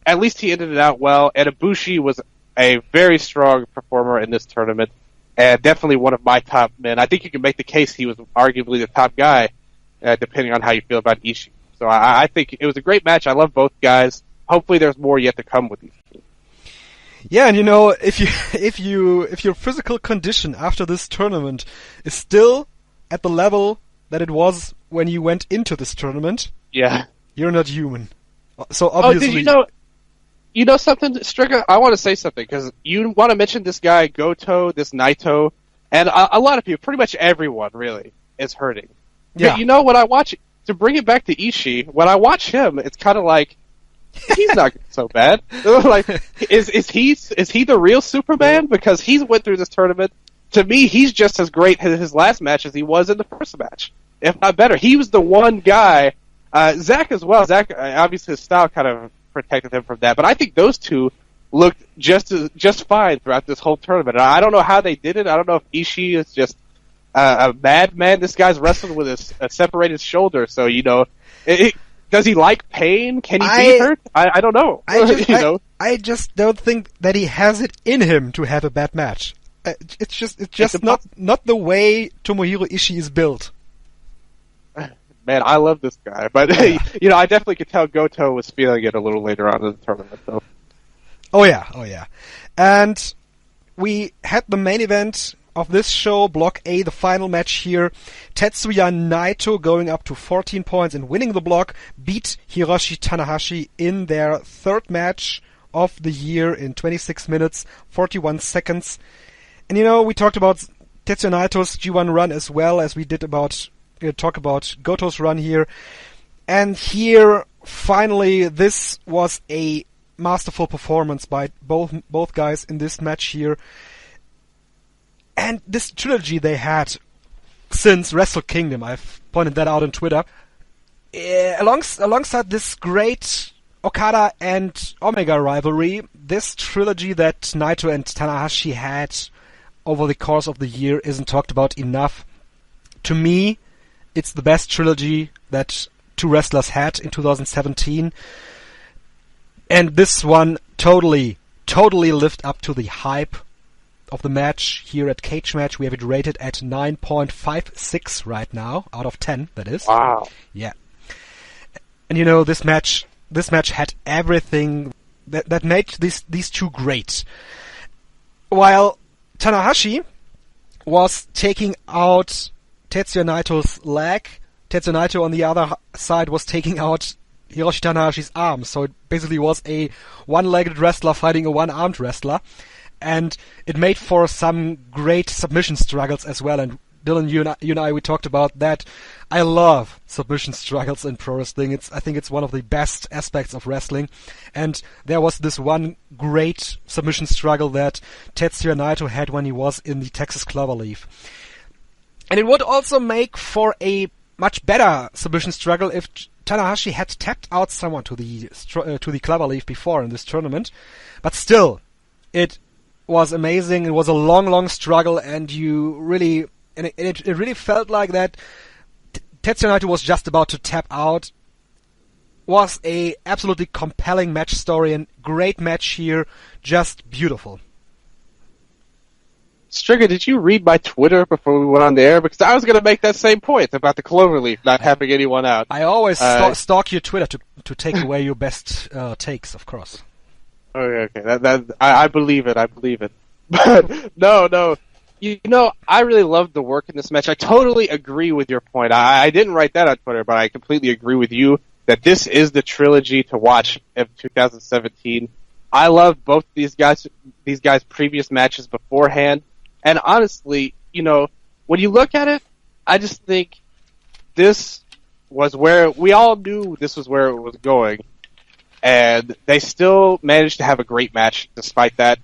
at least he ended it out well, and Ibushi was a very strong performer in this tournament, and definitely one of my top men. I think you can make the case he was arguably the top guy, depending on how you feel about Ishii. So I think it was a great match. I love both guys. Hopefully there's more yet to come with these two. Yeah, and if your physical condition after this tournament is still at the level that it was when you went into this tournament, yeah, you're not human. So obviously. Oh, did you know something, Strigga? I want to say something, because you want to mention this guy, Goto, this Naito, and a lot of people, pretty much everyone, really, is hurting. Yeah. But you know, when I watch, to bring it back to Ishii, when I watch him, it's kind of like, he's not so bad. Like, is he the real Superman? Because he went through this tournament. To me, he's just as great in his last match as he was in the first match, if not better. He was the one guy, Zack as well. Zack, obviously his style kind of protected him from that, but I think those two looked just fine throughout this whole tournament. And I don't know how they did it. I don't know if Ishii is just a madman. This guy's wrestling with a separated shoulder, so does he like pain? Can he be hurt? I don't know. I just don't think that he has it in him to have a bad match. It's just not the way Tomohiro Ishii is built. Man, I love this guy, but I definitely could tell Goto was feeling it a little later on in the tournament. So. Oh yeah. And we had the main event of this show, Block A, the final match here. Tetsuya Naito, going up to 14 points and winning the block, beat Hiroshi Tanahashi in their third match of the year in 26 minutes, 41 seconds. And we talked about Tetsuya Naito's G1 run as well as we did talk about Goto's run here. And here, finally, this was a masterful performance by both guys in this match here. And this trilogy they had since Wrestle Kingdom, I've pointed that out on Twitter, alongside this great Okada and Omega rivalry, this trilogy that Naito and Tanahashi had over the course of the year isn't talked about enough. To me, it's the best trilogy that two wrestlers had in 2017. And this one totally lived up to the hype of the match here at Cage Match. We have it rated at 9.56 right now, out of 10, that is. Wow. Yeah. And this match had everything that made these two great. While Tanahashi was taking out Tetsuya Naito's leg, Tetsuya Naito on the other side was taking out Hiroshi Tanahashi's arm. So it basically was a one-legged wrestler fighting a one-armed wrestler. And it made for some great submission struggles as well. And Dylan, you and I, we talked about that. I love submission struggles in pro wrestling. I think it's one of the best aspects of wrestling. And there was this one great submission struggle that Tetsuya Naito had when he was in the Texas Cloverleaf. And it would also make for a much better submission struggle if Tanahashi had tapped out someone to the Cloverleaf before in this tournament. But still, it was amazing. It was a long struggle, and it really felt like that Tetsuya Naito was just about to tap out. Was a absolutely compelling match story and great match here, just beautiful. Strigga, did you read my Twitter before we went on the air? Because I was going to make that same point about the Cloverleaf not having anyone out. I always stalk your Twitter to take away your best takes, of course. Okay. I believe it. But no. I really loved the work in this match. I totally agree with your point. I didn't write that on Twitter, but I completely agree with you that this is the trilogy to watch of 2017. I loved both these guys' previous matches beforehand. And honestly, when you look at it, I just think this was where we all knew this was where it was going, and they still managed to have a great match despite that.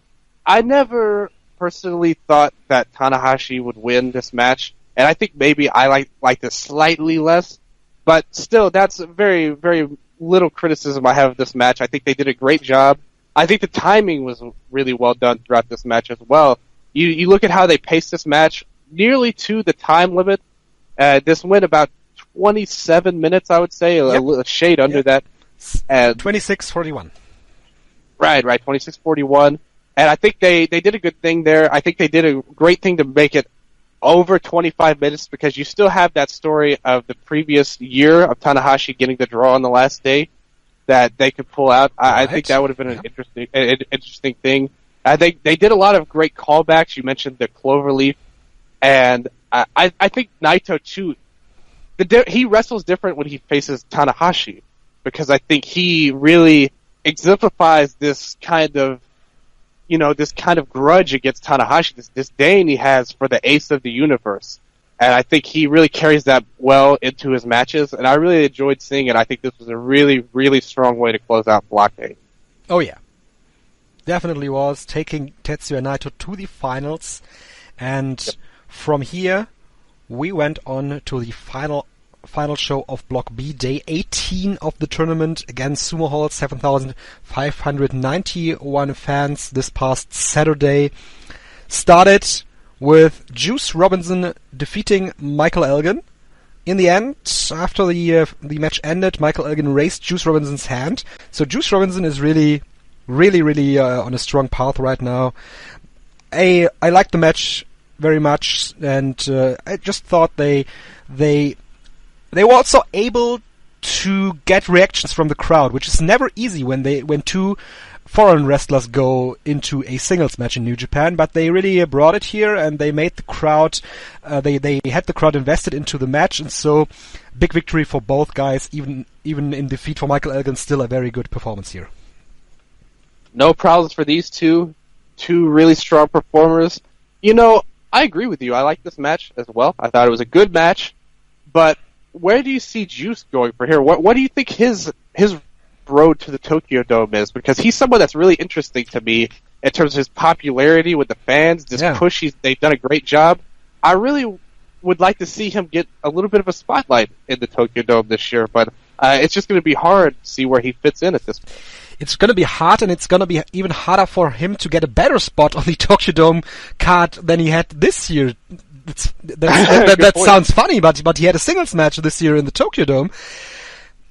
I never personally thought that Tanahashi would win this match, and I think maybe I liked it slightly less, but still, that's a very, very little criticism I have of this match. I think they did a great job. I think the timing was really well done throughout this match as well. You look at how they paced this match nearly to the time limit. This went about 27 minutes, I would say, a shade under that. And 26:41. Right, 26:41. And I think they did a good thing there. I think they did a great thing to make it over 25 minutes because you still have that story of the previous year of Tanahashi getting the draw on the last day that they could pull out. I think that would have been an interesting thing. I think they did a lot of great callbacks. You mentioned the Cloverleaf, and I think Naito too. He wrestles different when he faces Tanahashi because I think he really exemplifies this kind of grudge against Tanahashi, this disdain he has for the ace of the universe. And I think he really carries that well into his matches, and I really enjoyed seeing it. I think this was a really, really strong way to close out Block 8. Oh yeah. Definitely was, taking Tetsuya Naito to the finals. And from here, we went on to the final show of Block B, day 18 of the tournament. Again, Sumo Hall, 7,591 fans this past Saturday. Started with Juice Robinson defeating Michael Elgin. In the end, after the match ended, Michael Elgin raised Juice Robinson's hand. So Juice Robinson is really on a strong path right now. I liked the match very much, and I just thought they were also able to get reactions from the crowd, which is never easy when two foreign wrestlers go into a singles match in New Japan, but they really brought it here, and they made the crowd, they had the crowd invested into the match, and so big victory for both guys, even in defeat for Michael Elgin, still a very good performance here. No problems for these two really strong performers. I agree with you. I like this match as well. I thought it was a good match, but where do you see Juice going from here? What do you think his road to the Tokyo Dome is? Because he's someone that's really interesting to me in terms of his popularity with the fans, this push. They've done a great job. I really would like to see him get a little bit of a spotlight in the Tokyo Dome this year, but it's just going to be hard to see where he fits in at this point. It's going to be hard, and it's going to be even harder for him to get a better spot on the Tokyo Dome card than he had this year. That sounds funny, but he had a singles match this year in the Tokyo Dome,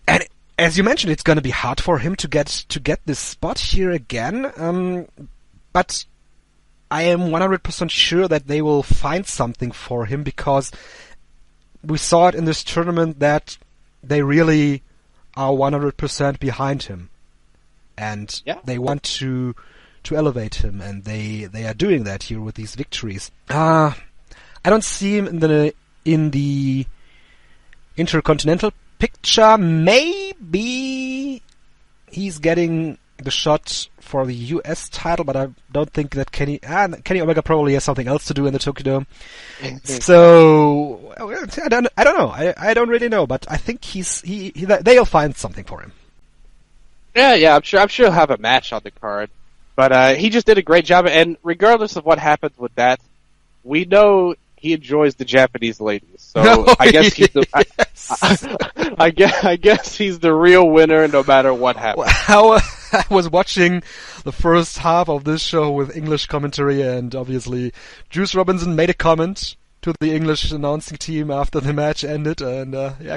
and as you mentioned, it's going to be hard for him to get this spot here again. But I am 100% sure that they will find something for him, because we saw it in this tournament that they really are 100% behind him, and they want to elevate him, and they are doing that here with these victories. I don't see him in the Intercontinental picture. Maybe he's getting the shot for the US title, but I don't think that Kenny Omega probably has something else to do in the Tokyo Dome. So I don't know. I don't really know, but I think they'll find something for him. Yeah, I'm sure he'll have a match on the card. But he just did a great job, and regardless of what happens with that, we know he enjoys the Japanese ladies. So I guess he's I guess he's the real winner no matter what happens. Well, I was watching the first half of this show with English commentary, and obviously Juice Robinson made a comment to the English announcing team after the match ended, and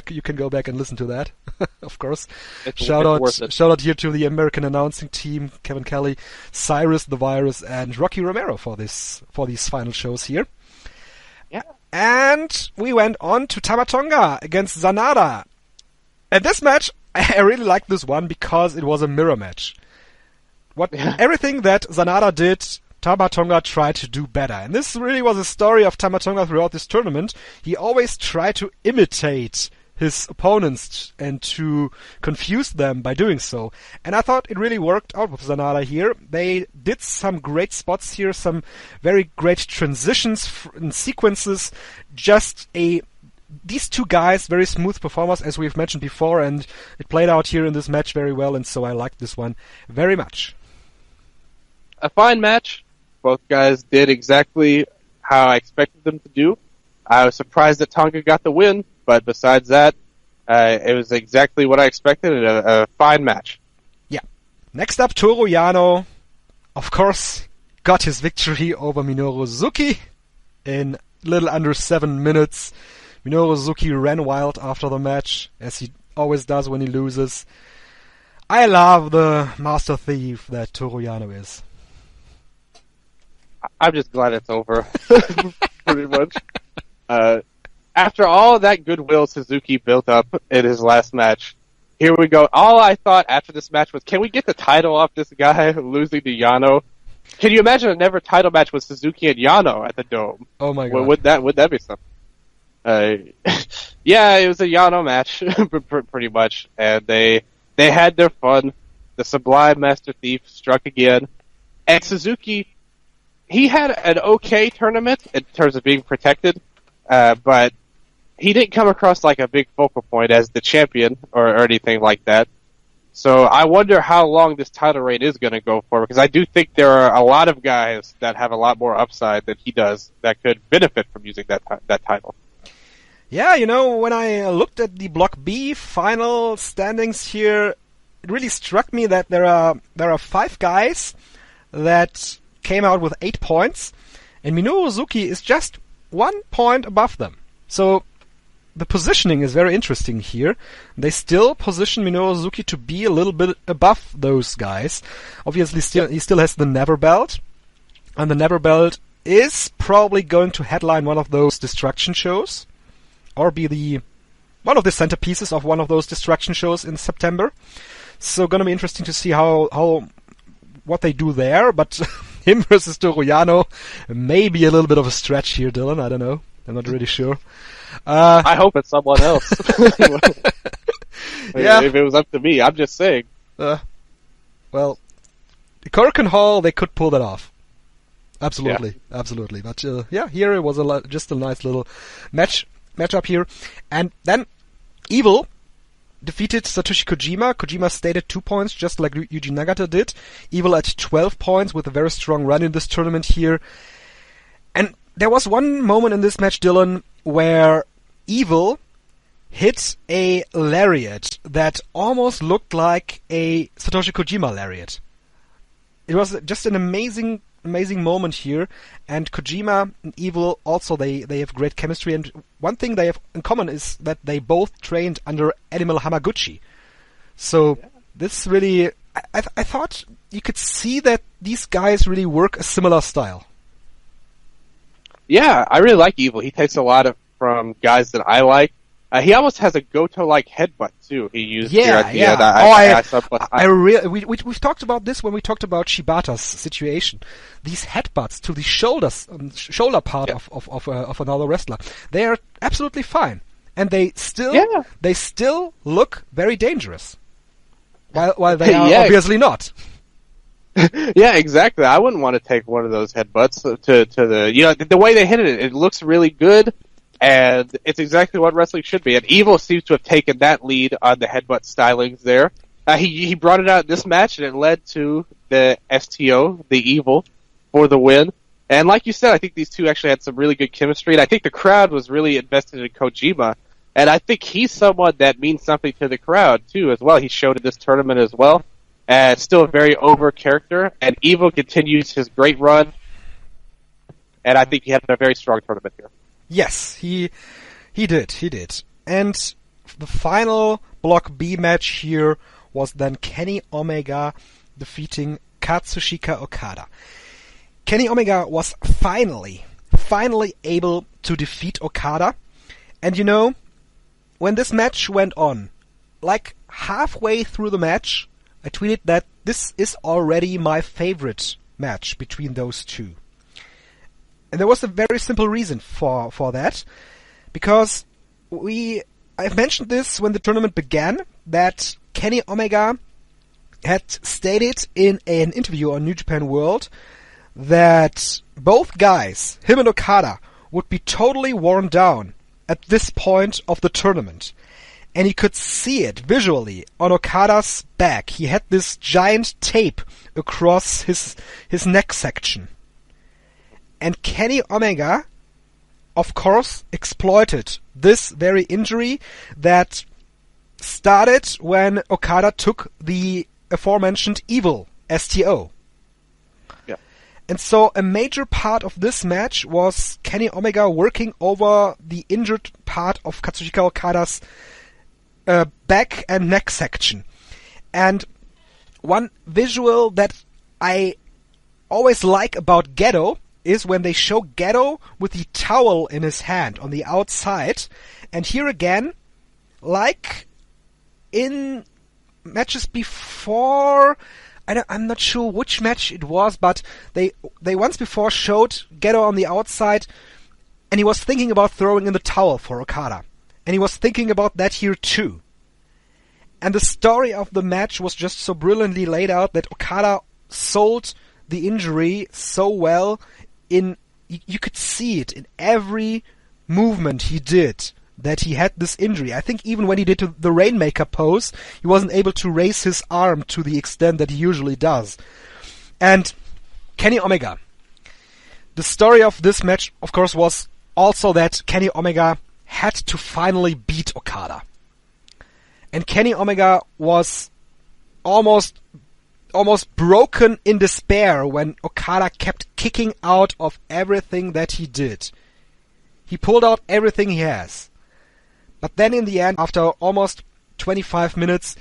you can go back and listen to that, of course. Shout out here to the American announcing team, Kevin Kelly, Cyrus the Virus, and Rocky Romero for these final shows here. Yeah. And we went on to Tamatonga against Zanada. And this match, I really liked this one because it was a mirror match. Everything that Zanada did, Tamatonga tried to do better. And this really was a story of Tamatonga throughout this tournament. He always tried to imitate his opponents and to confuse them by doing so. And I thought it really worked out with Sanada here. They did some great spots here, some very great transitions and sequences. These two guys, very smooth performers, as we've mentioned before, and it played out here in this match very well, and so I liked this one very much. A fine match. Both guys did exactly how I expected them to do. I was surprised that Tonga got the win, but besides that, it was exactly what I expected, and a fine match. Yeah. Next up, Toru Yano, of course, got his victory over Minoru Suzuki in little under 7 minutes. Minoru Suzuki ran wild after the match, as he always does when he loses. I love the master thief that Toru Yano is. I'm just glad it's over, pretty much. After all that goodwill Suzuki built up in his last match, here we go. All I thought after this match was, can we get the title off this guy losing to Yano? Can you imagine a never title match with Suzuki and Yano at the Dome? Oh my god. Would that be something? Yeah, it was a Yano match, pretty much, and they had their fun. The Sublime Master Thief struck again, and Suzuki, he had an okay tournament in terms of being protected, but he didn't come across like a big focal point as the champion or anything like that. So I wonder how long this title reign is going to go for, because I do think there are a lot of guys that have a lot more upside than he does that could benefit from using that title. Yeah, when I looked at the Block B final standings here, it really struck me that there are 5 guys that came out with 8 points, and Minoru Suzuki is just 1 point above them. So the positioning is very interesting here. They still position Minoru Suzuki to be a little bit above those guys. Obviously, he still has the Never Belt, and the Never Belt is probably going to headline one of those destruction shows, or be one of the centerpieces of one of those destruction shows in September. So gonna be interesting to see what they do there, but him versus Toru Yano may be a little bit of a stretch here, Dylan. I don't know. I'm not really sure. I hope it's someone else. Yeah. If it was up to me, I'm just saying. Well, the Korakuen Hall, they could pull that off. Absolutely. But here it was just a nice little matchup here. And then Evil defeated Satoshi Kojima. Kojima stayed at 2 points, just like Yuji Nagata did. Evil at 12 points with a very strong run in this tournament here. And there was one moment in this match, Dylan, where Evil hit a lariat that almost looked like a Satoshi Kojima lariat. It was just an amazing moment here, and Kojima and Evil also, they have great chemistry, and one thing they have in common is that they both trained under Animal Hamaguchi. So this really, I thought you could see that these guys really work a similar style. Yeah, I really like Evil. He takes a lot from guys that I like. He almost has a Goto-like headbutt too. He used here at the end. We've talked about this when we talked about Shibata's situation. These headbutts to the shoulder part of another wrestler, they are absolutely fine, and they still look very dangerous. While they are obviously not. Yeah, exactly. I wouldn't want to take one of those headbutts to the way they hit it. It looks really good. And it's exactly what wrestling should be. And Evil seems to have taken that lead on the headbutt stylings there. He brought it out in this match, and it led to the STO, the Evil, for the win. And like you said, I think these two actually had some really good chemistry. And I think the crowd was really invested in Kojima. And I think he's someone that means something to the crowd, too, as well. He showed in this tournament as well. And still a very over character. And Evil continues his great run. And I think he had a very strong tournament here. Yes, he did. And the final Block B match here was then Kenny Omega defeating Katsushika Okada. Kenny Omega was finally able to defeat Okada. And when this match went on, like halfway through the match, I tweeted that this is already my favorite match between those two. And there was a very simple reason for that, because we I've mentioned this when the tournament began, that Kenny Omega had stated in an interview on New Japan World that both guys, him and Okada, would be totally worn down at this point of the tournament. And he could see it visually on Okada's back. He had this giant tape across his neck section. And Kenny Omega, of course, exploited this very injury that started when Okada took the aforementioned Evil STO. Yeah. And so a major part of this match was Kenny Omega working over the injured part of Katsuhiko Okada's back and neck section. And one visual that I always like about Gedo is when they show Gedo with the towel in his hand on the outside. And here again, like in matches before, I'm not sure which match it was, but they once before showed Gedo on the outside, and he was thinking about throwing in the towel for Okada. And he was thinking about that here too. And the story of the match was just so brilliantly laid out that Okada sold the injury so well. You could see it in every movement he did, that he had this injury. I think even when he did the Rainmaker pose, he wasn't able to raise his arm to the extent that he usually does. And Kenny Omega. The story of this match, of course, was also that Kenny Omega had to finally beat Okada. And Kenny Omega was almost broken in despair when Okada kept kicking out of everything that he did. He pulled out everything he has. But then in the end, after almost 25 minutes,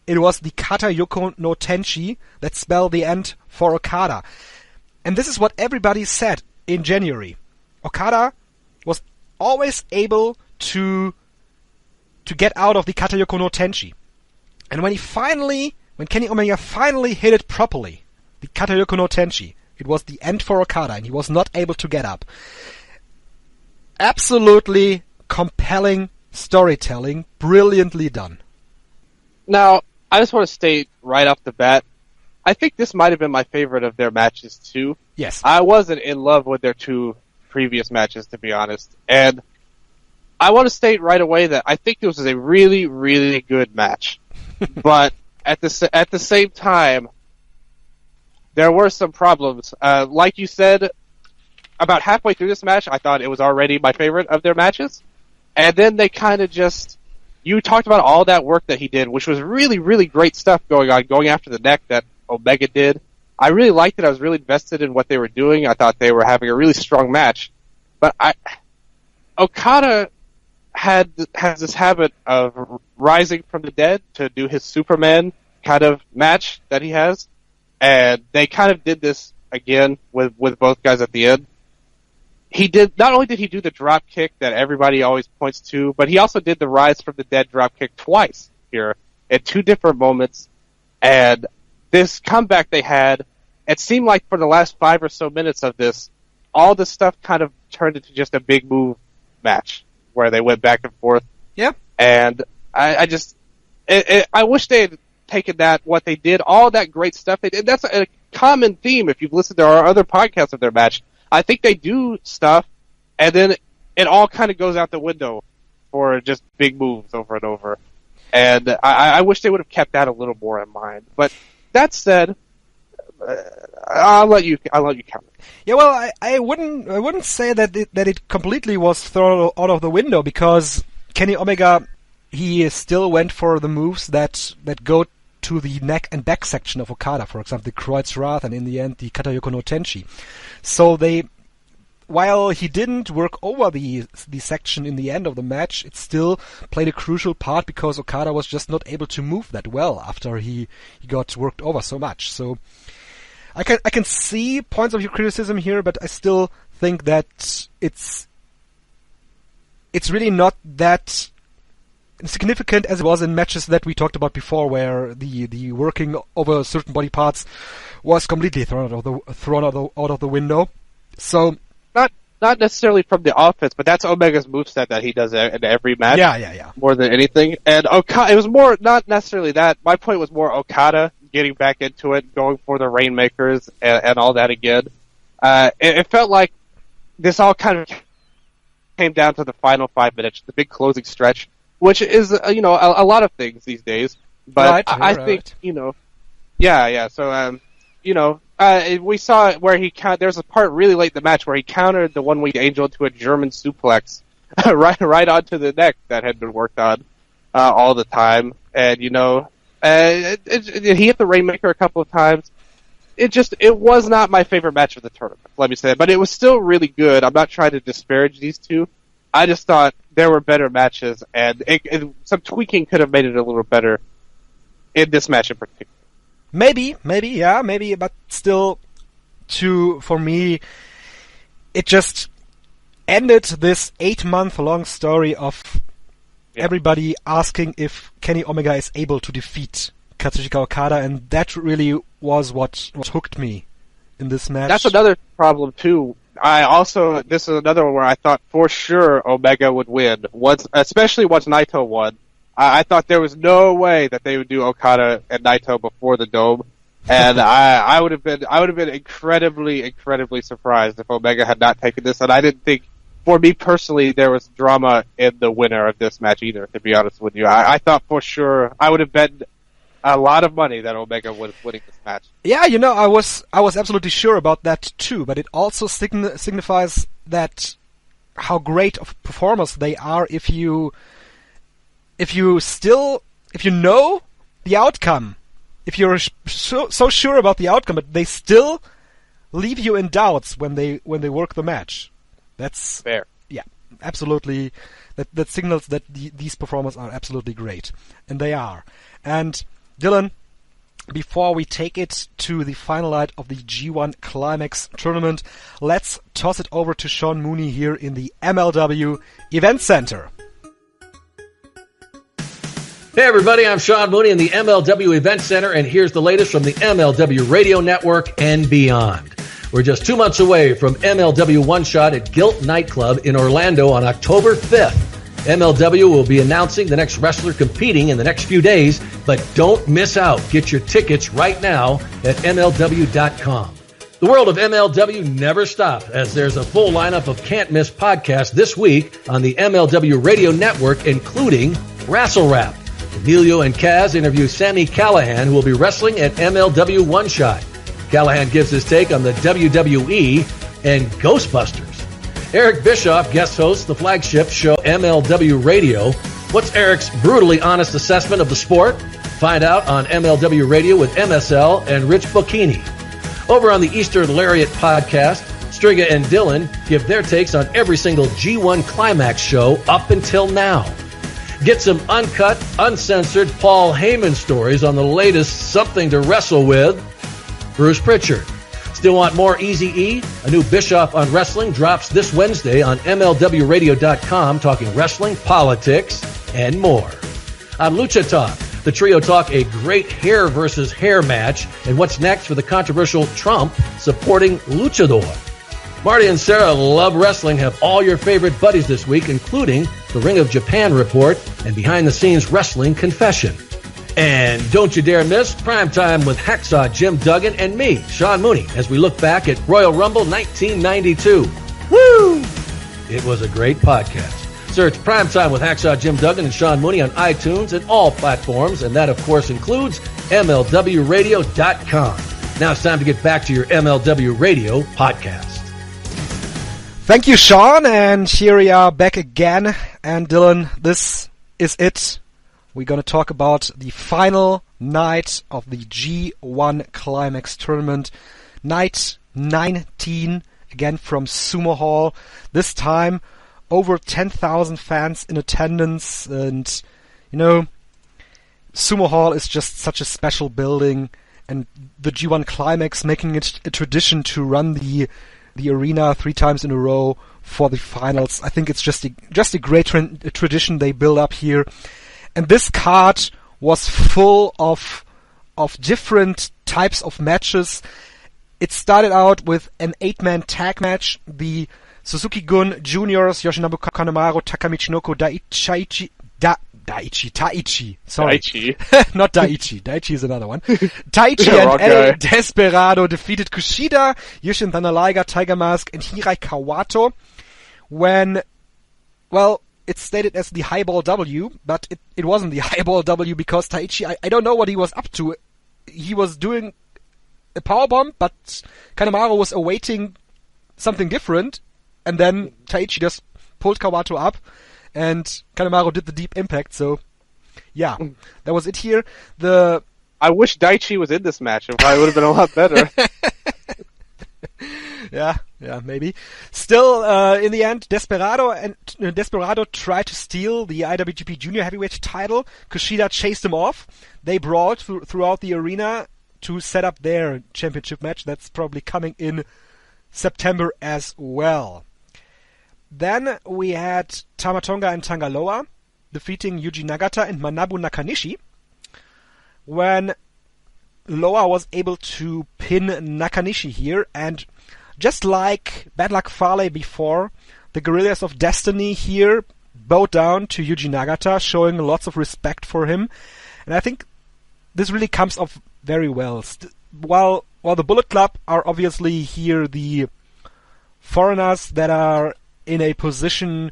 it was the Kata Yoko no Tenchi that spelled the end for Okada. And this is what everybody said in January. Okada was always able to get out of the Kata Yoko no Tenchi. And when Kenny Omega finally hit it properly, the Kata Yoko no Tenchi, it was the end for Okada, and he was not able to get up. Absolutely compelling storytelling, brilliantly done. Now, I just want to state right off the bat, I think this might have been my favorite of their matches too. Yes. I wasn't in love with their two previous matches, to be honest. And I want to state right away that I think this was a really, really good match. But at the same time, there were some problems. Like you said, about halfway through this match, I thought it was already my favorite of their matches. And then they kind of just... You talked about all that work that he did, which was really, really great stuff going after the neck that Omega did. I really liked it. I was really invested in what they were doing. I thought they were having a really strong match. But Okada has this habit of rising from the dead to do his Superman kind of match that he has. And they kind of did this again with both guys at the end. Not only did he do the drop kick that everybody always points to, but he also did the rise from the dead drop kick twice here at two different moments. And this comeback they had, it seemed like for the last 5 or so minutes of this, all this stuff kind of turned into just a big move match where they went back and forth. Yeah. And I wish they had taken what they did, all that great stuff they did. That's a common theme if you've listened to our other podcasts of their match. I think they do stuff, and then it all kind of goes out the window for just big moves over and over. And I wish they would have kept that a little more in mind. But that said, I'll let you comment. Yeah, well, I wouldn't say that it completely was thrown out of the window, because Kenny Omega, he still went for the moves that go to the neck and back section of Okada, for example, the Kreuz Wrath, and in the end, the Kata Yoko no Tenchi. So while he didn't work over the section in the end of the match, it still played a crucial part because Okada was just not able to move that well after he got worked over so much. So I can see points of your criticism here, but I still think that it's really not that significant as it was in matches that we talked about before, where the working over certain body parts was completely thrown out of the window. So not necessarily from the offense, but that's Omega's moveset that he does in every match. Yeah. More than anything. And it was more, not necessarily that. My point was more Okada getting back into it, going for the Rainmakers and all that again. It felt like this all kind of came down to the final 5 minutes, the big closing stretch, which is, a lot of things these days. But I think, yeah. So, we saw where there's a part really late in the match where he countered the one-winged angel to a German suplex right onto the neck that had been worked on all the time. And, he hit the Rainmaker a couple of times. It was not my favorite match of the tournament, let me say that. But it was still really good. I'm not trying to disparage these two. I just thought there were better matches, and some tweaking could have made it a little better in this match in particular. Maybe, but still, for me, it just ended this 8-month-long story of everybody asking if Kenny Omega is able to defeat Katsushika Okada, and that really was what hooked me in this match. That's another problem too. This is another one where I thought for sure Omega would win, especially once Naito won. I thought there was no way that they would do Okada and Naito before the Dome, and I would have been incredibly surprised if Omega had not taken this. And I didn't think, for me personally, there was drama in the winner of this match either. To be honest with you, I thought for sure I would have bet a lot of money that Omega was winning this match. Yeah, I was absolutely sure about that too. But it also signifies that how great of performers they are if you know the outcome, if you're so sure about the outcome, but they still leave you in doubts when they work the match. That's fair. Yeah, absolutely. That signals that these performers are absolutely great, and they are. And Dylan, before we take it to the final night of the G1 Climax tournament, let's toss it over to Sean Mooney here in the MLW Event Center. Hey everybody, I'm Sean Mooney in the MLW Event Center, and here's the latest from the MLW Radio Network and beyond. We're just 2 months away from MLW One Shot at Gilt Nightclub in Orlando on October 5th. MLW will be announcing the next wrestler competing in the next few days, but don't miss out. Get your tickets right now at MLW.com. The world of MLW never stops, as there's a full lineup of can't-miss podcasts this week on the MLW Radio Network, including Wrestle Rap. Emilio and Kaz interview Sami Callihan, who will be wrestling at MLW One Shot. Callihan gives his take on the WWE and Ghostbusters. Eric Bischoff guest hosts the flagship show MLW Radio. What's Eric's brutally honest assessment of the sport? Find out on MLW Radio with MSL and Rich Bocchini. Over on the Eastern Lariat podcast, Strigga and Dylan give their takes on every single G1 Climax show up until now. Get some uncut, uncensored Paul Heyman stories on the latest Something to Wrestle With. Bruce Pritchard. Still want more Eazy-E? A new Bischoff on Wrestling drops this Wednesday on MLWRadio.com, talking wrestling, politics, and more. On Lucha Talk, the trio talk a great hair versus hair match and what's next for the controversial Trump supporting Luchador. Marty and Sarah Love Wrestling have all your favorite buddies this week, including the Ring of Japan report and behind-the-scenes wrestling confession. And don't you dare miss Primetime with Hacksaw Jim Duggan and me, Sean Mooney, as we look back at Royal Rumble 1992. Woo! It was a great podcast. Search Primetime with Hacksaw Jim Duggan and Sean Mooney on iTunes and all platforms, and that, of course, includes MLWRadio.com. Now it's time to get back to your MLW Radio podcast. Thank you, Sean, and here we are back again. And Dylan, this is it. We're going to talk about the final night of the G1 Climax tournament. Night 19, again from Sumo Hall. This time, over 10,000 fans in attendance. And, Sumo Hall is just such a special building. And the G1 Climax making it a tradition to run the arena 3 times in a row for the finals. I think it's just a great tradition they build up here. And this card was full of different types of matches. It started out with an 8-man tag match. The Suzuki-Gun, Juniors, Yoshinobu Kanemaru, Takamichinoko, Taichi. Sorry. Daichi. Not Daichi. Daichi is another one. Taichi and El Desperado defeated Kushida, Yushin Thunder Liger, Tiger Mask, and Hirai Kawato when, well, it's stated as the highball W, but it wasn't the highball W because Taichi, I don't know what he was up to. He was doing a powerbomb, but Kanemaru was awaiting something different, and then Taichi just pulled Kawato up, and Kanemaru did the deep impact, so yeah, that was it here. I wish Daichi was in this match. It probably would have been a lot better. Yeah, maybe. Still, in the end, Desperado tried to steal the IWGP Junior Heavyweight title. Kushida chased him off. They brawled throughout the arena to set up their championship match. That's probably coming in September as well. Then we had Tamatonga and Tangaloa defeating Yuji Nagata and Manabu Nakanishi when Loa was able to pin Nakanishi here, and just like Bad Luck Fale before, the Guerrillas of Destiny here bowed down to Yuji Nagata, showing lots of respect for him, and I think this really comes off very well. While the Bullet Club are obviously here the foreigners that are in a position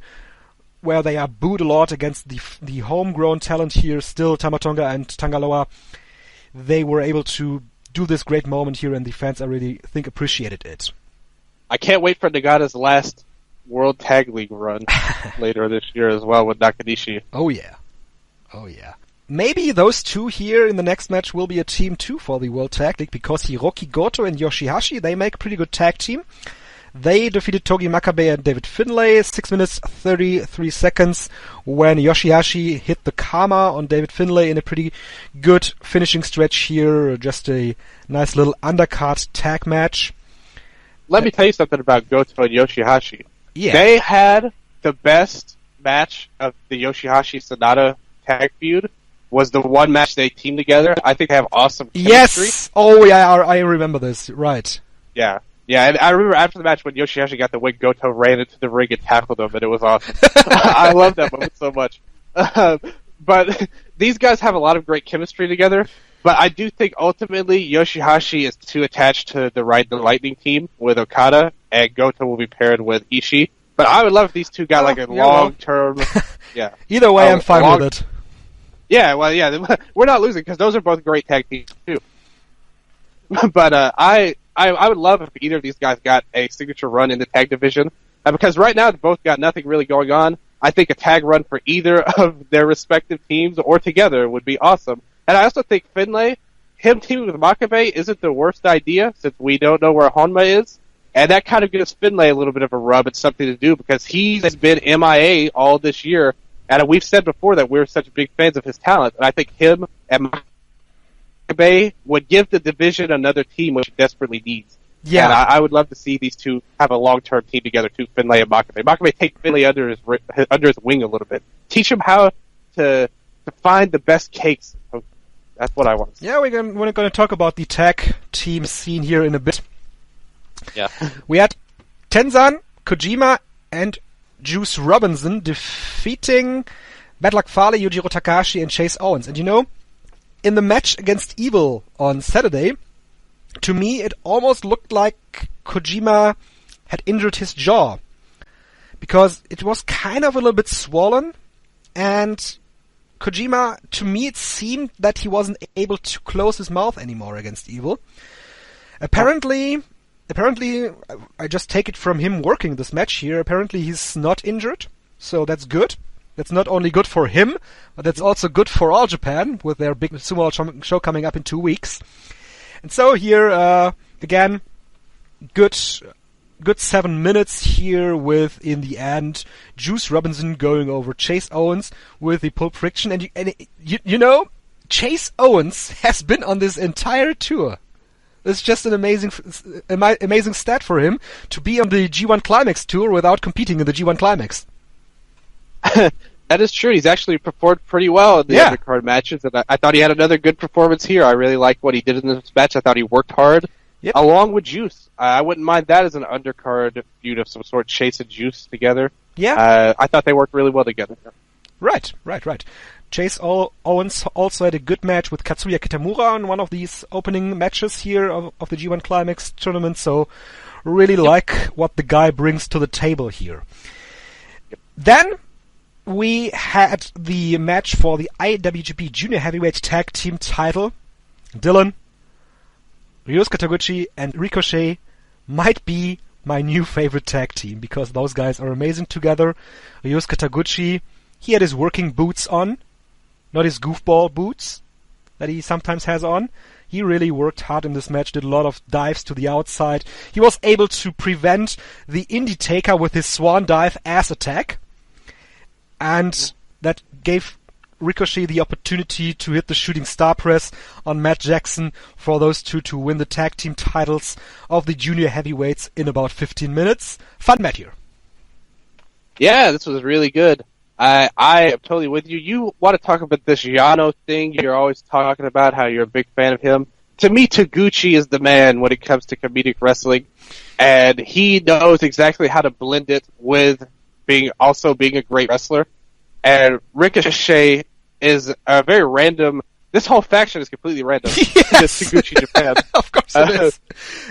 where they are booed a lot against the homegrown talent here, still Tamatonga and Tangaloa, they were able to do this great moment here, and the fans, I really think, appreciated it. I can't wait for Nagata's last World Tag League run later this year as well with Nakanishi. Oh yeah. Maybe those two here in the next match will be a team too for the World Tag League, because Hiroki Goto and Yoshihashi, they make a pretty good tag team. They defeated Togi Makabe and David Finlay 6 minutes 33 seconds when Yoshihashi hit the Karma on David Finlay in a pretty good finishing stretch here. Just a nice little undercard tag match. Let me tell you something about Goto and Yoshihashi. Yeah. They had the best match of the Yoshihashi-Sanada tag feud. Was the one match they teamed together. I think they have awesome chemistry. Yes! Oh yeah, I remember this. Right. Yeah, and I remember after the match when Yoshihashi got the win, Goto ran into the ring and tackled him, and it was awesome. I love that moment so much. But these guys have a lot of great chemistry together, but I do think ultimately Yoshihashi is too attached to the Ride the Lightning team with Okada, and Goto will be paired with Ishii. But I would love if these two got like a long-term... Yeah. Either way, I'm fine with it. Yeah, well, yeah, we're not losing because those are both great tag teams too. But I would love if either of these guys got a signature run in the tag division, because right now they both got nothing really going on. I think a tag run for either of their respective teams or together would be awesome. And I also think Finlay, him teaming with Makabe isn't the worst idea since we don't know where Honma is, and that kind of gives Finlay a little bit of a rub and something to do because he's been MIA all this year. And we've said before that we're such big fans of his talent, and I think him and Makabe would give the division another team which it desperately needs. Yeah, and I would love to see these two have a long-term team together too, Finlay and Makabe. Makabe take Finlay under his wing a little bit, teach him how to find the best cakes. That's what I want to see. Yeah, we're going to talk about the tag team scene here in a bit. Yeah, we had Tenzan, Kojima, and Juice Robinson defeating Bad Luck Fale, Yujiro Takahashi, and Chase Owens. And you know, in the match against Evil on Saturday, to me it almost looked like Kojima had injured his jaw. Because it was kind of a little bit swollen, and Kojima, to me it seemed that he wasn't able to close his mouth anymore against Evil. Apparently, I just take it from him working this match here. Apparently he's not injured, so that's good. That's not only good for him, but that's also good for All Japan with their big sumo show coming up in 2 weeks. And so here, again, good 7 minutes here with, in the end, Juice Robinson going over Chase Owens with the Pulp Friction. And you know, Chase Owens has been on this entire tour. It's just an amazing stat for him to be on the G1 Climax tour without competing in the G1 Climax. That is true. He's actually performed pretty well in the undercard matches, and I thought he had another good performance here. I really liked what he did in this match. I thought he worked hard. Yep. along with Juice. I wouldn't mind that as an undercard feud of some sort, Chase and Juice together. Yeah. I thought they worked really well together. Right. Chase Owens also had a good match with Katsuya Kitamura in one of these opening matches here of the G1 Climax tournament, so really like what the guy brings to the table here. Yep. Then we had the match for the IWGP Junior Heavyweight Tag Team title. Dylan, Ryosuke Taguchi, and Ricochet might be my new favorite tag team because those guys are amazing together. Ryosuke Taguchi, he had his working boots on, not his goofball boots that he sometimes has on. He really worked hard in this match, did a lot of dives to the outside. He was able to prevent the Indie Taker with his swan dive ass attack. And that gave Ricochet the opportunity to hit the shooting star press on Matt Jackson for those two to win the tag team titles of the junior heavyweights in about 15 minutes. Fun match here. Yeah, this was really good. I am totally with you. You want to talk about this Yano thing? You're always talking about how you're a big fan of him. To me, Taguchi is the man when it comes to comedic wrestling, and he knows exactly how to blend it with being a great wrestler. And Ricochet is a very random. This whole faction is completely random. Yes. This Taguchi Japan. Of course it is.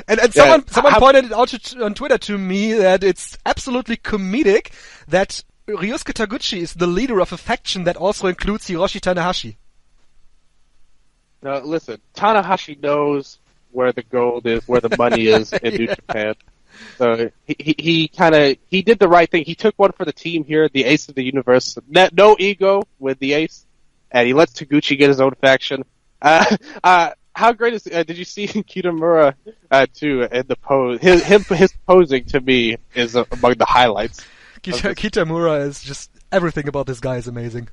And someone pointed it out on Twitter to me that it's absolutely comedic that Ryosuke Taguchi is the leader of a faction that also includes Hiroshi Tanahashi. Now, listen, Tanahashi knows where the gold is, where the money is in New Japan. So he did the right thing. He took one for the team here, the ace of the universe. No ego with the ace, and he lets Taguchi get his own faction. How great is? Did you see Kitamura too in the pose? His posing to me is among the highlights. Kitamura is just everything about this guy is amazing.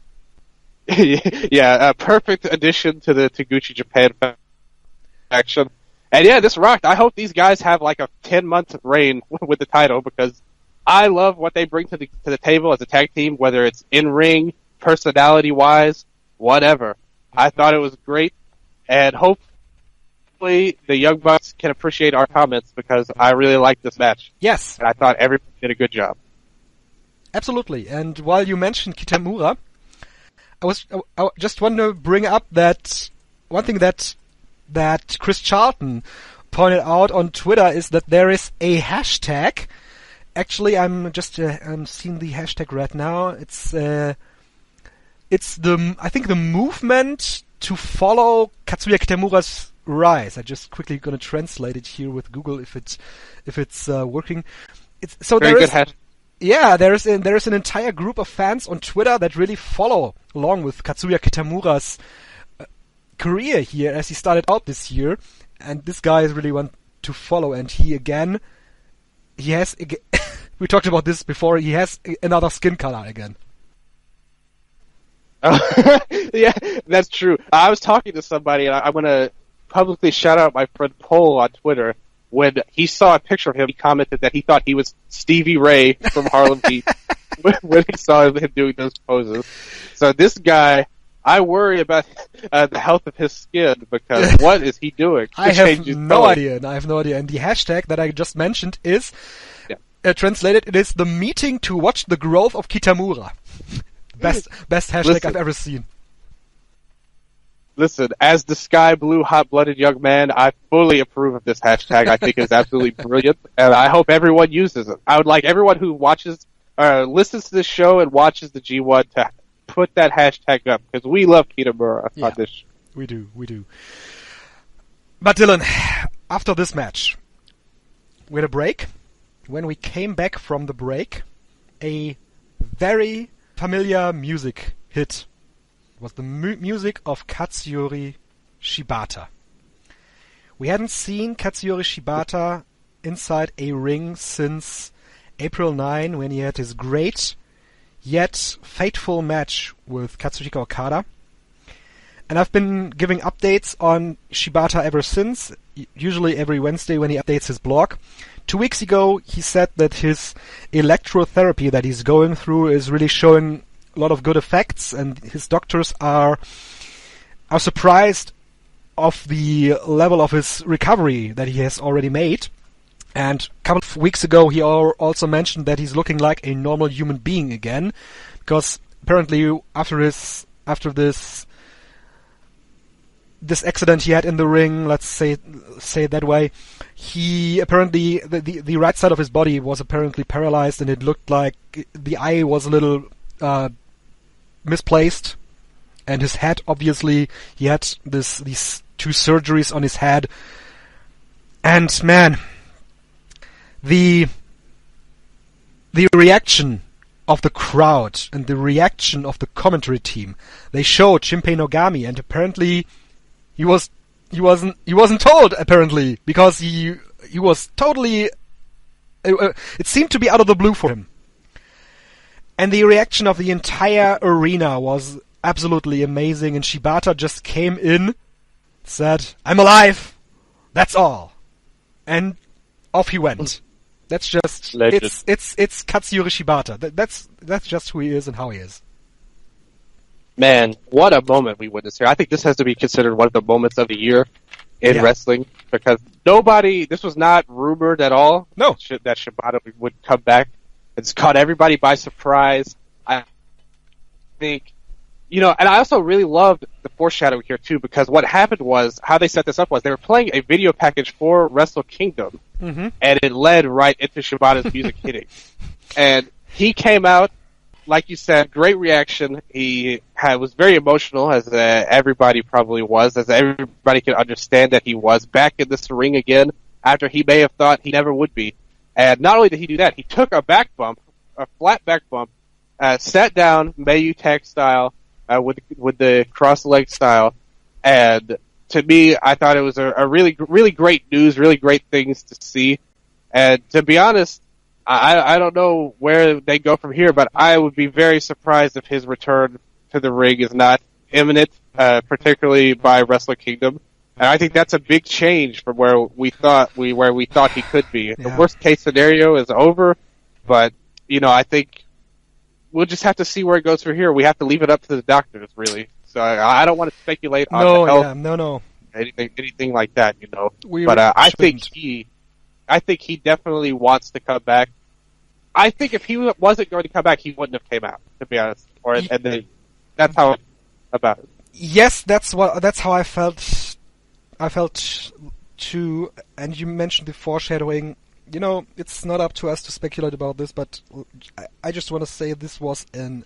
Yeah, a perfect addition to the Taguchi Japan faction. And yeah, this rocked. I hope these guys have like a 10-month reign with the title because I love what they bring to the table as a tag team, whether it's in ring, personality wise, whatever. I thought it was great, and hopefully the Young Bucks can appreciate our comments because I really liked this match. Yes, and I thought everybody did a good job. Absolutely. And while you mentioned Kitamura, I just want to bring up that one thing that Chris Charlton pointed out on Twitter is that there is a hashtag. Actually, I'm seeing the hashtag right now. It's the movement to follow Katsuya Kitamura's rise. I just quickly gonna translate it here with Google if it's working. Yeah, there is an entire group of fans on Twitter that really follow along with Katsuya Kitamura's career here as he started out this year, and this guy is really one to follow. And he has we talked about this before. He has another skin color again. Yeah, that's true. I was talking to somebody, and I'm gonna publicly shout out my friend Cole on Twitter. When he saw a picture of him, he commented that he thought he was Stevie Ray from Harlem Heat when he saw him doing those poses. So this guy, I worry about the health of his skin because what is he doing? I have no idea. And the hashtag that I just mentioned is, translated, it is the meeting to watch the growth of Kitamura. Best hashtag I've ever seen. Listen, as the sky blue, hot-blooded young man, I fully approve of this hashtag. I think it's absolutely brilliant, and I hope everyone uses it. I would like everyone who listens to this show and watches the G1 to put that hashtag up, because we love Kitamura on this show. We do. But Dylan, after this match, we had a break. When we came back from the break, a very familiar music hit. Was the music of Katsuyori Shibata. We hadn't seen Katsuyori Shibata inside a ring since April 9 when he had his great yet fateful match with Katsuhiko Okada. And I've been giving updates on Shibata ever since, usually every Wednesday when he updates his blog. 2 weeks ago he said that his electrotherapy that he's going through is really showing a lot of good effects, and his doctors are surprised of the level of his recovery that he has already made. And a couple of weeks ago, he also mentioned that he's looking like a normal human being again, because apparently after this accident he had in the ring, let's say it that way, he apparently the right side of his body was apparently paralyzed, and it looked like the eye was a little misplaced, and his head, obviously, he had these 2 surgeries on his head, and man, the reaction of the crowd and the reaction of the commentary team, they showed Shinpei Nogami, and apparently he wasn't told, apparently, because he was totally it seemed to be out of the blue for him. And the reaction of the entire arena was absolutely amazing, and Shibata just came in, said, "I'm alive, that's all," and off he went. That's just it's Katsuyori Shibata. That's just who he is and how he is. Man, what a moment we witnessed here. I think this has to be considered one of the moments of the year in wrestling, because this was not rumored at all. No. That Shibata would come back. It's caught everybody by surprise. I think, and I also really loved the foreshadowing here too, because what happened was, how they set this up was, they were playing a video package for Wrestle Kingdom, and it led right into Shibata's music hitting. And he came out, like you said, great reaction. He was very emotional, as everybody probably was, as everybody could understand that he was back in this ring again, after he may have thought he never would be. And not only did he do that, he took a back bump, a flat back bump, sat down, Mayu tag style, with the cross leg style, and to me, I thought it was a really, really great news, really great things to see. And to be honest, I don't know where they go from here, but I would be very surprised if his return to the ring is not imminent, particularly by Wrestle Kingdom. And I think that's a big change from where we thought he could be. Yeah. The worst case scenario is over, but I think we'll just have to see where it goes from here. We have to leave it up to the doctors, really. So I don't want to speculate on the health, anything like that, But I think he definitely wants to come back. I think if he wasn't going to come back, he wouldn't have came out, to be honest. That's how about it. Yes, that's how I felt. I felt too. And you mentioned the foreshadowing. It's not up to us to speculate about this, but I just want to say this was an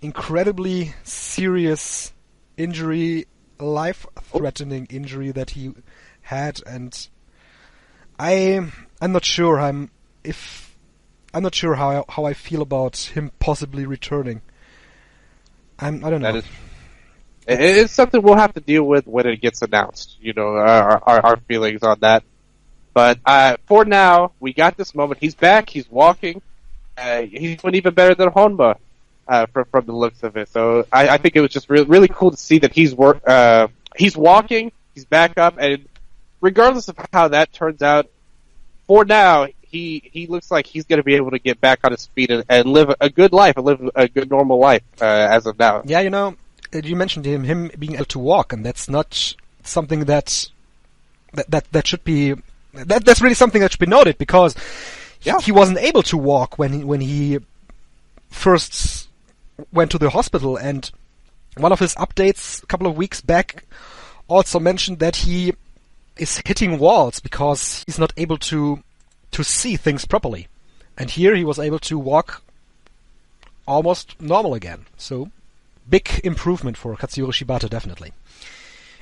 incredibly serious injury, life-threatening injury that he had, and I'm not sure I'm not sure how I feel about him possibly returning. I don't know. It's something we'll have to deal with when it gets announced. Our feelings on that. But for now, we got this moment. He's back. He's walking. He's doing even better than Honma from the looks of it. So I think it was just really, really cool to see that he's walking. He's back up, and regardless of how that turns out, for now, he looks like he's going to be able to get back on his feet and live a good life, and live a good normal life as of now. Yeah, you mentioned him being able to walk, and that's not something that should be. That's really something that should be noted, because he wasn't able to walk when he first went to the hospital, and one of his updates a couple of weeks back also mentioned that he is hitting walls because he's not able to see things properly. And here he was able to walk almost normal again. So, big improvement for Katsuyori Shibata, definitely.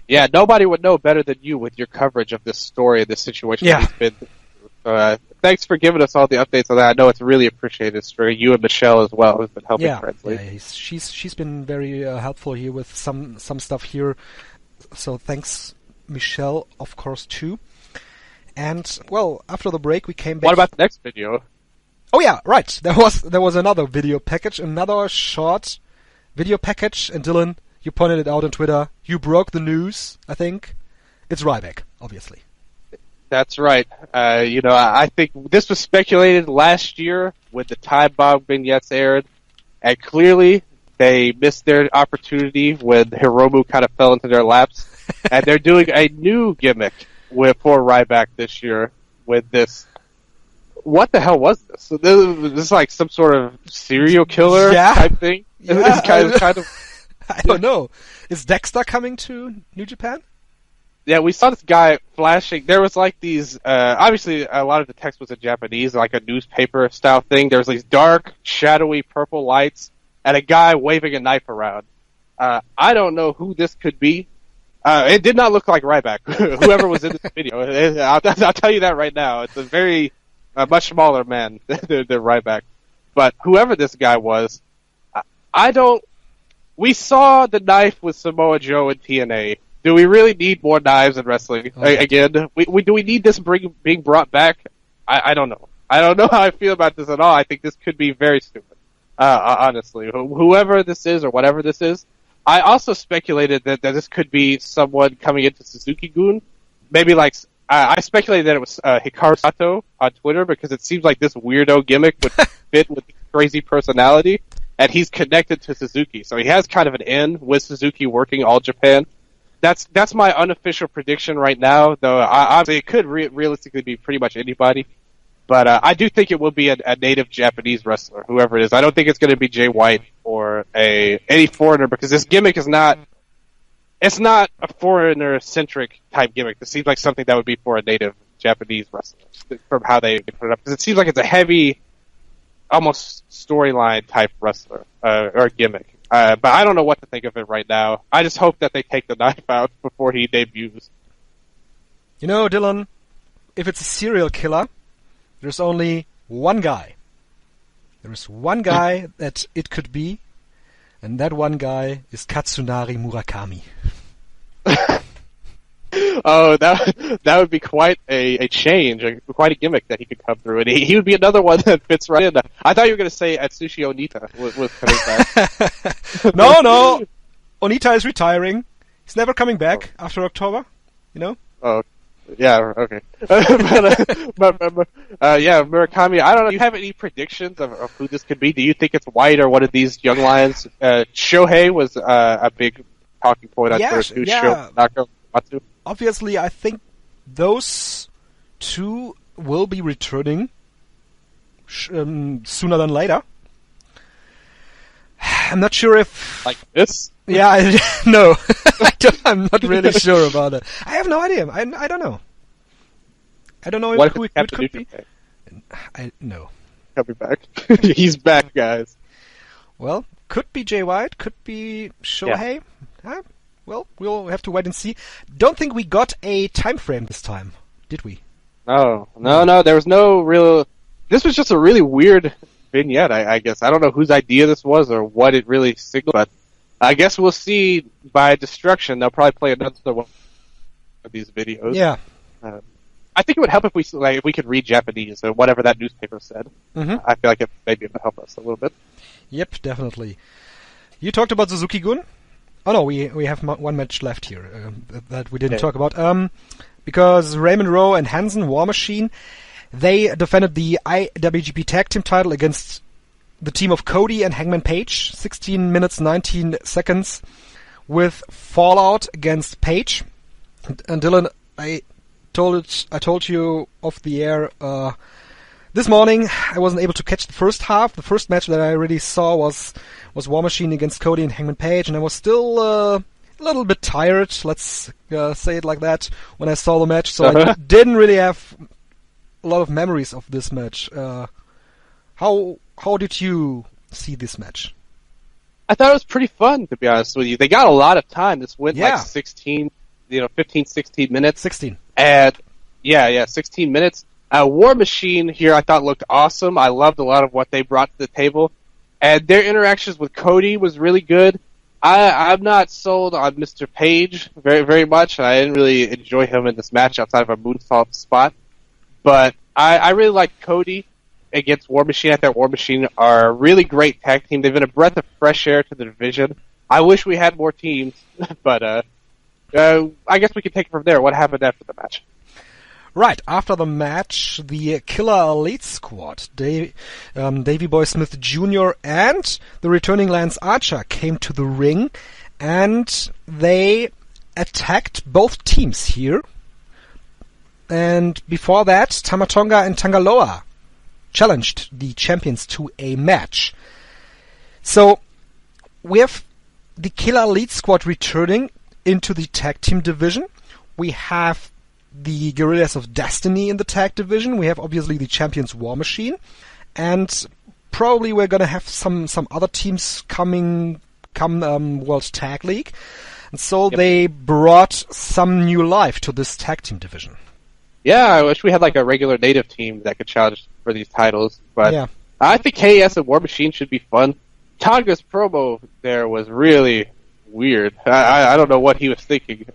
Yeah, nobody would know better than you with your coverage of this story, this situation that he's been through. Thanks for giving us all the updates on that. I know it's really appreciated, Strigga. You and Michelle as well, who's been helping translate. Yeah, she's been very helpful here with some stuff here. So thanks, Michelle, of course, too. And, well, after the break, we came back. What about the next video? Oh yeah, right. There was another video package, another short video package, and Dylan, you pointed it out on Twitter. You broke the news, I think. It's Ryback, obviously. That's right. I think this was speculated last year when the Time Bomb vignettes aired, and clearly they missed their opportunity when Hiromu kind of fell into their laps. And they're doing a new gimmick for Ryback this year with this. What the hell was this? So this is like some sort of serial killer type thing. Yeah, It's kind of. I don't know. Is Dexter coming to New Japan? Yeah, we saw this guy flashing. There was like these, obviously a lot of the text was in Japanese, like a newspaper style thing. There was these dark, shadowy purple lights and a guy waving a knife around. I don't know who this could be. It did not look like Ryback, whoever was in this video. I'll tell you that right now. It's a much smaller man than Ryback. But whoever this guy was, we saw the knife with Samoa Joe and TNA. Do we really need more knives in wrestling? Again, do we need this being brought back? I don't know. I don't know how I feel about this at all. I think this could be very stupid. Honestly, whoever this is or whatever this is. I also speculated that this could be someone coming into Suzuki-gun. Maybe like, I speculated that it was Hikaru Sato on Twitter because it seems like this weirdo gimmick would fit with his crazy personality. And he's connected to Suzuki. So he has kind of an in with Suzuki working All Japan. That's my unofficial prediction right now, though obviously it could realistically be pretty much anybody. But I do think it will be a native Japanese wrestler, whoever it is. I don't think it's going to be Jay White or any foreigner, because this gimmick is not a foreigner-centric type gimmick. This seems like something that would be for a native Japanese wrestler, from how they put it up. Because it seems like it's a heavy, almost storyline type wrestler, or gimmick. But I don't know what to think of it right now. I just hope that they take the knife out before he debuts. You know, Dylan, if it's a serial killer, there's only one guy. There is one guy that it could be, and that one guy is Katsunari Murakami. Oh, that would be quite a change, quite a gimmick that he could come through, and he would be another one that fits right in. I thought you were going to say Atsushi Onita was coming back. No, Onita is retiring. He's never coming back after October. You know. Oh, yeah, okay. but Murakami. I don't know. Do you have any predictions of who this could be? Do you think it's White or one of these young lions? Shohei was a big talking point on Twitter too. Yeah. Matsu. Obviously, I think those two will be returning sooner than later. I'm not sure if... Like this? Yeah, no. I'm not really sure about it. I have no idea. I don't know. I don't know who it could be. No. Coming back. He's back, guys. Well, could be Jay White, could be Shohei. Yeah. Well, we'll have to wait and see. Don't think we got a time frame this time, did we? No. There was no real... This was just a really weird vignette, I guess. I don't know whose idea this was or what it really signaled, but I guess we'll see by Destruction. They'll probably play another one of these videos. Yeah. I think it would help if we could read Japanese or whatever that newspaper said. Mm-hmm. I feel like it maybe would help us a little bit. Yep, definitely. You talked about Suzuki-gun? Oh no, we have one match left here that we didn't talk about. Because Raymond Rowe and Hansen, War Machine, they defended the IWGP Tag Team title against the team of Cody and Hangman Page. 16 minutes, 19 seconds with Fallout against Page. And Dylan, I told you off the air, this morning I wasn't able to catch the first half. The first match that I really saw was War Machine against Cody and Hangman Page, and I was still a little bit tired, let's say it like that, when I saw the match, so I didn't really have a lot of memories of this match. How did you see this match? I thought it was pretty fun, to be honest with you. They got a lot of time. This went like 15, 16 minutes. 16. And 16 minutes. War Machine here I thought looked awesome. I loved a lot of what they brought to the table. And their interactions with Cody was really good. I'm not sold on Mr. Page very, very much. I didn't really enjoy him in this match outside of a moonsault spot. But I really like Cody against War Machine. I thought War Machine are a really great tag team. They've been a breath of fresh air to the division. I wish we had more teams, but I guess we can take it from there. What happened after the match? Right, after the match, the Killer Elite Squad, Davey Boy Smith Jr. and the returning Lance Archer came to the ring, and they attacked both teams here. And before that, Tamatonga and Tangaloa challenged the champions to a match. So, we have the Killer Elite Squad returning into the tag team division. We have the Guerrillas of Destiny in the tag division. We have obviously the Champions War Machine. And probably we're gonna have some other teams come World Tag League. And so they brought some new life to this tag team division. Yeah, I wish we had like a regular native team that could challenge for these titles. But yeah. I think KS and War Machine should be fun. Tonga's promo there was really weird. I don't know what he was thinking,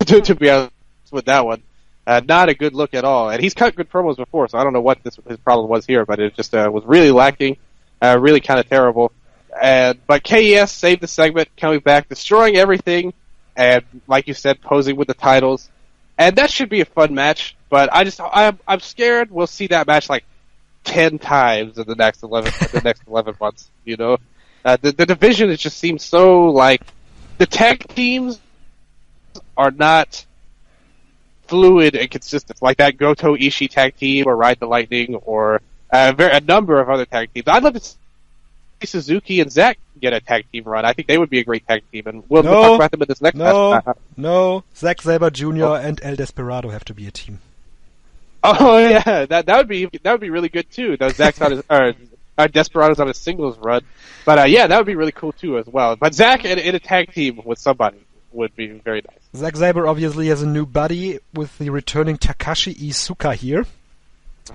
to be honest with that one. Not a good look at all. And he's cut good promos before, so I don't know what his problem was here, but it just was really lacking, really kind of terrible. But KES saved the segment, coming back, destroying everything, and like you said, posing with the titles. And that should be a fun match, but I'm scared we'll see that match like 10 times in the next 11 months, you know? The division, it just seems so like the tag teams are not fluid and consistent, like that Goto Ishii tag team or Ride the Lightning or a number of other tag teams. I'd love to see Suzuki and Zack get a tag team run. I think they would be a great tag team, and we'll talk about them in this next match. No, Zack Sabre Jr. and El Desperado have to be a team. Oh yeah, that would be really good too. Though Zack's on his Desperado's on a singles run, but yeah, that would be really cool too as well. But Zack in a tag team with somebody would be very nice. Zack Sabre obviously has a new buddy with the returning Takashi Iizuka here.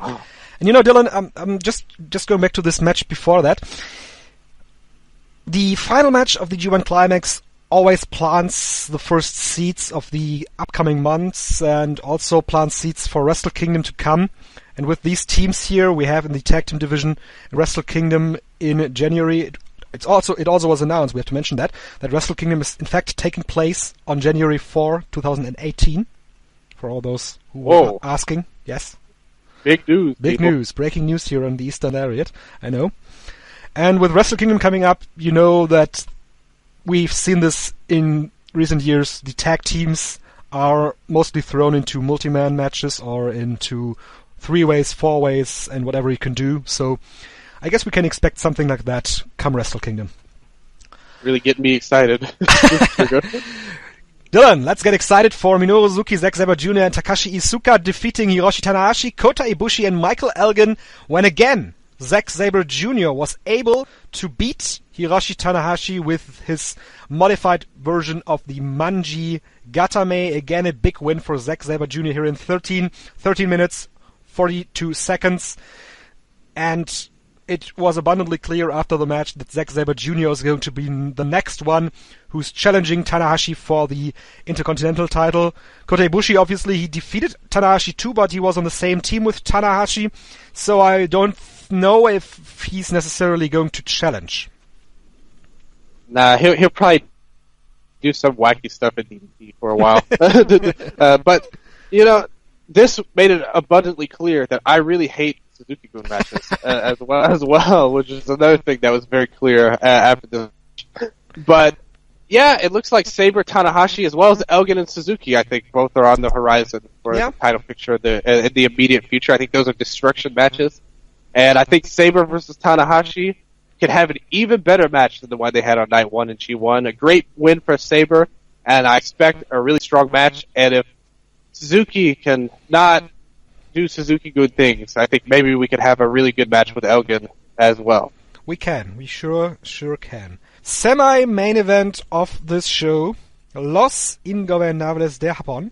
Oh. And you know, Dylan, I'm just going back to this match before that. The final match of the G1 Climax always plants the first seeds of the upcoming months and also plants seeds for Wrestle Kingdom to come. And with these teams here, we have in the tag team division Wrestle Kingdom in January. It also was announced, we have to mention that Wrestle Kingdom is in fact taking place on January 4, 2018. For all those who were asking. Yes. Big news. Big news. Breaking news here on the Eastern Lariat. I know. And with Wrestle Kingdom coming up, you know that we've seen this in recent years. The tag teams are mostly thrown into multi-man matches or into 3-ways, 4-ways, and whatever you can do. So I guess we can expect something like that come Wrestle Kingdom. Really getting me excited. Dylan, let's get excited for Minoru Suzuki, Zack Sabre Jr. and Takashi Iizuka defeating Hiroshi Tanahashi, Kota Ibushi, and Michael Elgin when again Zack Sabre Jr. was able to beat Hiroshi Tanahashi with his modified version of the Manji Gatame. Again, a big win for Zack Sabre Jr. here in 13 minutes, 42 seconds. And it was abundantly clear after the match that Zack Sabre Jr. is going to be the next one who's challenging Tanahashi for the Intercontinental title. Kota Ibushi, obviously, he defeated Tanahashi too, but he was on the same team with Tanahashi, so I don't know if he's necessarily going to challenge. Nah, he'll probably do some wacky stuff in DDT for a while. But, you know, this made it abundantly clear that I really hate Suzuki-gun matches as well, which is another thing that was very clear after the match. But yeah, it looks like Sabre, Tanahashi, as well as Elgin and Suzuki, I think both are on the horizon for the title picture in the immediate future. I think those are destruction matches. And I think Sabre versus Tanahashi could have an even better match than the one they had on Night 1 in G1. A great win for Sabre, and I expect a really strong match. And if Suzuki can not do Suzuki good things, I think maybe we could have a really good match with Elgin as well. We can. We sure can. Semi-main event of this show, Los Ingobernables de Japón,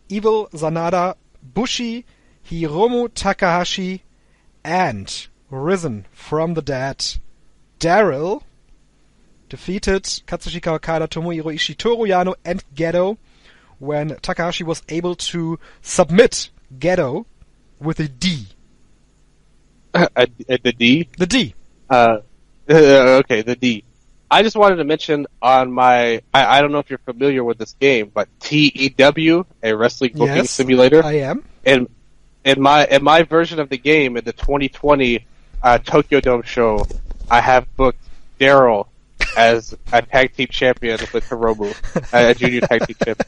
Evil Sanada, Bushi, Hiromu Takahashi, and Risen from the Dead, Daryl, defeated Katsushika Okada, Tomohiro Ishii, Toru Yano, and Gedo when Takahashi was able to submit Gedo with a D. The D? The D. Okay, the D. I just wanted to mention on my, I don't know if you're familiar with this game, but TEW, a wrestling booking simulator. I am. In my version of the game, in the 2020 Tokyo Dome show, I have booked Daryl as a tag team champion with Hiromu, a junior tag team champion.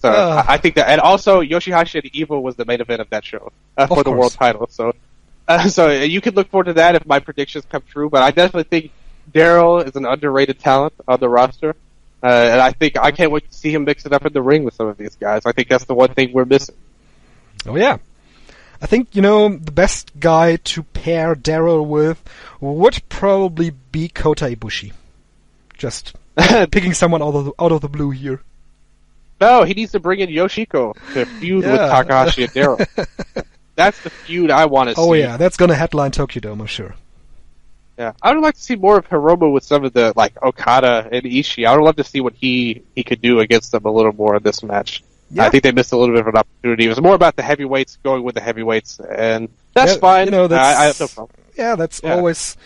So I think that, and also Yoshihashi and Evil was the main event of that show for the world title. So you can look forward to that if my predictions come true. But I definitely think Daryl is an underrated talent on the roster, and I can't wait to see him mix it up in the ring with some of these guys. I think that's the one thing we're missing. Oh yeah. I think, the best guy to pair Daryl with would probably be Kota Ibushi. Just picking someone out of the blue here. No, he needs to bring in Yoshiko to feud with Takahashi and Daryl. That's the feud I want to see. Oh yeah, that's gonna headline Tokyo Dome, I'm sure. Yeah, I would like to see more of Hiromu with some of the, Okada and Ishii. I would love to see what he could do against them a little more in this match. Yeah. I think they missed a little bit of an opportunity. It was more about the heavyweights, going with the heavyweights, and that's fine. I have no problem. Yeah, that's always...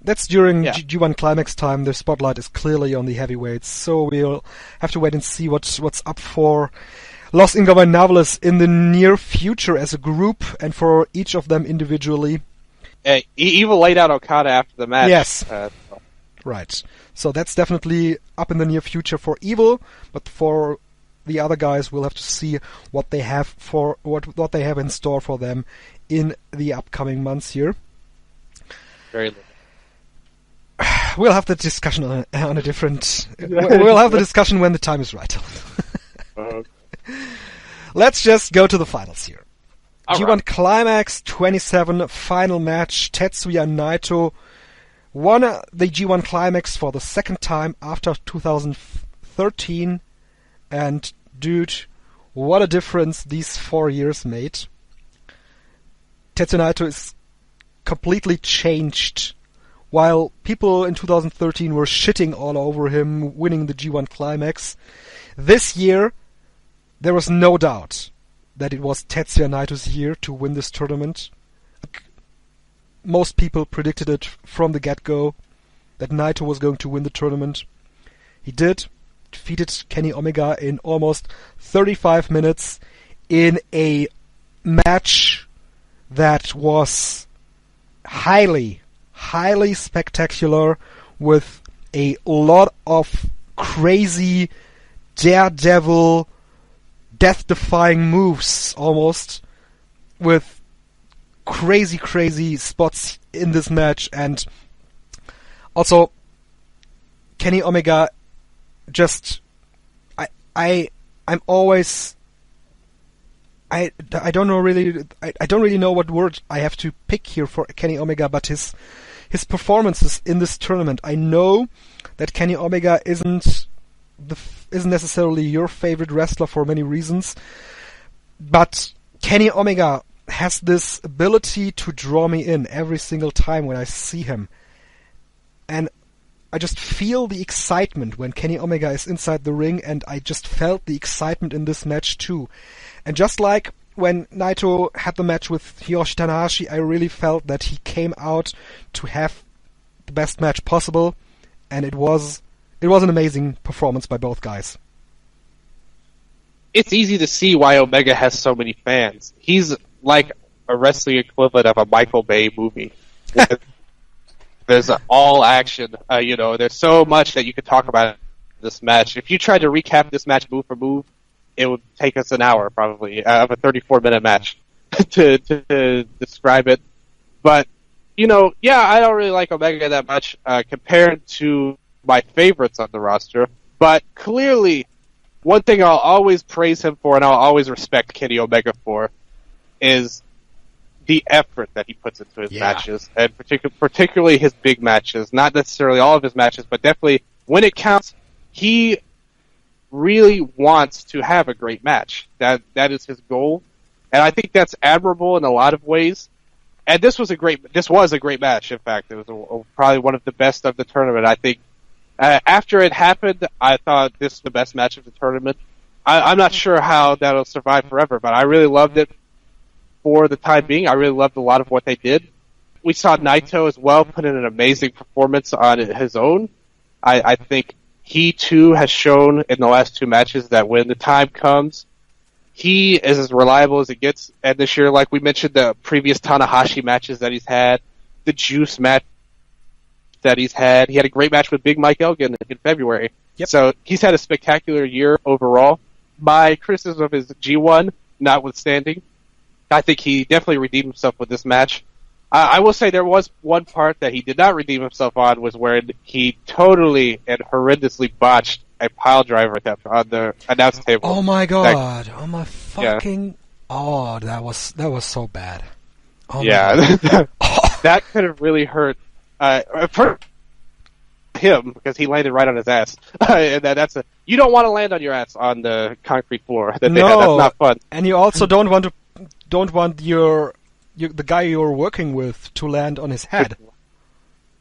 That's during G1 Climax time. The spotlight is clearly on the heavyweights, so we'll have to wait and see what's up for Los Ingobernables in the near future as a group, and for each of them individually. Evil laid out Okada after the match. Yes. Right. So that's definitely up in the near future for Evil, but for the other guys, we'll have to see what they have what they have in store for them in the upcoming months here. Very little. We'll have the discussion on a different. We'll have the discussion when the time is right. Let's just go to the finals here. G1 Climax 27 final match. Tetsuya Naito won the G1 Climax for the second time after 2013. And, dude, what a difference these 4 years made. Tetsuya Naito is completely changed. While people in 2013 were shitting all over him winning the G1 Climax, this year there was no doubt that it was Tetsuya Naito's year to win this tournament. Most people predicted it from the get-go that Naito was going to win the tournament. He did. Defeated Kenny Omega in almost 35 minutes in a match that was highly spectacular, with a lot of crazy, daredevil, death-defying moves, almost, with crazy spots in this match. And also Kenny Omega just I don't really know what word I have to pick here for Kenny Omega, but his performances in this tournament. I know that Kenny Omega isn't necessarily your favorite wrestler for many reasons, but Kenny Omega has this ability to draw me in every single time when I see him. And I just feel the excitement when Kenny Omega is inside the ring, and I just felt the excitement in this match too. And just like when Naito had the match with Hiroshi Tanahashi, I really felt that he came out to have the best match possible, and it was an amazing performance by both guys. It's easy to see why Omega has so many fans. He's like a wrestling equivalent of a Michael Bay movie. There's all action. There's so much that you could talk about in this match. If you tried to recap this match move for move, it would take us an hour probably of a 34-minute match to describe it. But I don't really like Omega that much compared to my favorites on the roster. But clearly, one thing I'll always praise him for, and I'll always respect Kenny Omega for, is the effort that he puts into his matches, and particularly his big matches. Not necessarily all of his matches, but definitely when it counts, he really wants to have a great match. That is his goal, and I think that's admirable in a lot of ways. And this was a great match. In fact, it was probably one of the best of the tournament. I think after it happened, I thought this was the best match of the tournament. I'm not sure how that'll survive forever, but I really loved it for the time being. I really loved a lot of what they did. We saw Naito as well put in an amazing performance on his own. I think he too has shown in the last two matches that when the time comes, he is as reliable as it gets. And this year, like we mentioned, the previous Tanahashi matches that he's had, the Juice match that he's had. He had a great match with Big Mike Elgin in February. Yep. So he's had a spectacular year overall. My criticism of his G1 notwithstanding, I think he definitely redeemed himself with this match. I will say there was one part that he did not redeem himself on, was when he totally and horrendously botched a pile driver attempt on the announce table. Oh my god! Oh, that was so bad. Oh yeah, that could have really hurt for him because he landed right on his ass. And you don't want to land on your ass on the concrete floor. That's not fun. And you also don't want the guy you're working with to land on his head.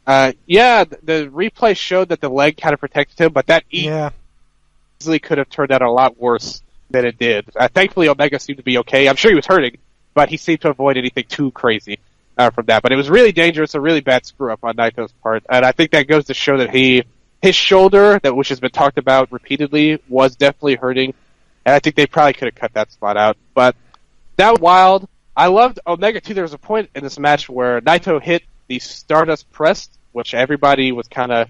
Yeah, the replay showed that the leg kind of protected him, but that easily could have turned out a lot worse than it did. Thankfully, Omega seemed to be okay. I'm sure he was hurting, but he seemed to avoid anything too crazy from that. But it was really dangerous, a really bad screw-up on Naito's part, and I think that goes to show that his shoulder, which has been talked about repeatedly, was definitely hurting, and I think they probably could have cut that spot out. But that was wild. I loved Omega, too. There was a point in this match where Naito hit the Stardust Press, which everybody was kind of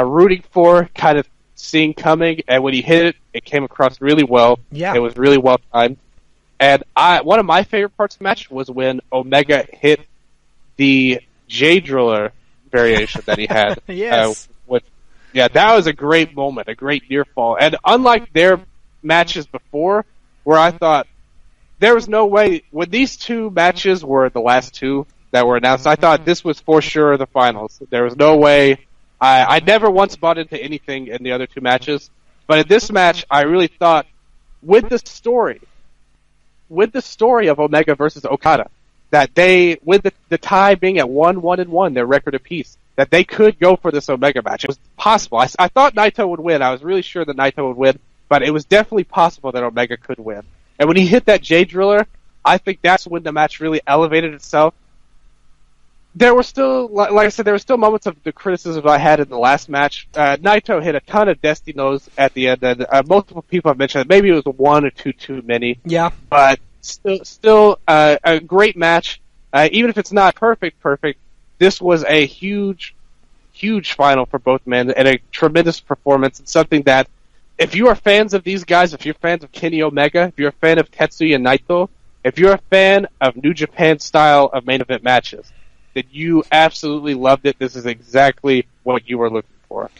rooting for, kind of seeing coming, and when he hit it, it came across really well. Yeah. It was really well timed. And one of my favorite parts of the match was when Omega hit the J Driller variation that he had. Yes. That was a great moment, a great near fall. And unlike their matches before, where I thought there was no way, when these two matches were the last two that were announced, I thought this was for sure the finals. There was no way. I never once bought into anything in the other two matches, but in this match, I really thought with the story of Omega versus Okada, that they, with the tie being at 1-1-1, their record apiece, that they could go for this Omega match. It was possible. I thought Naito would win. I was really sure that Naito would win, but it was definitely possible that Omega could win. And when he hit that J Driller, I think that's when the match really elevated itself. There were still, like I said, there were still moments of the criticism I had in the last match. Naito hit a ton of Destinos at the end, and multiple people have mentioned that maybe it was one or two too many. Yeah. But still a great match. Even if it's not perfect, this was a huge final for both men and a tremendous performance, and something that, if you are fans of these guys, if you're fans of Kenny Omega, if you're a fan of Tetsuya Naito, if you're a fan of New Japan style of main event matches, then you absolutely loved it. This is exactly what you were looking for.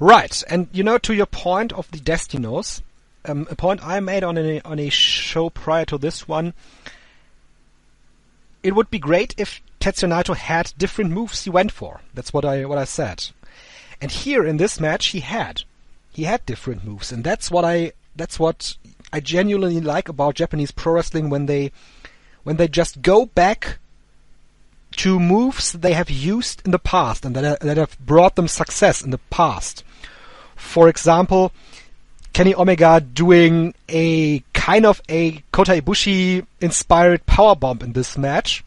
Right, and to your point of the Destinos, a point I made on a show prior to this one, it would be great if Tetsuya Naito had different moves he went for. That's what I said. And here in this match he had different moves, and that's what I genuinely like about Japanese pro wrestling, when they just go back to moves they have used in the past and that have brought them success in the past. For example, Kenny Omega doing a kind of a Kota Ibushi inspired powerbomb in this match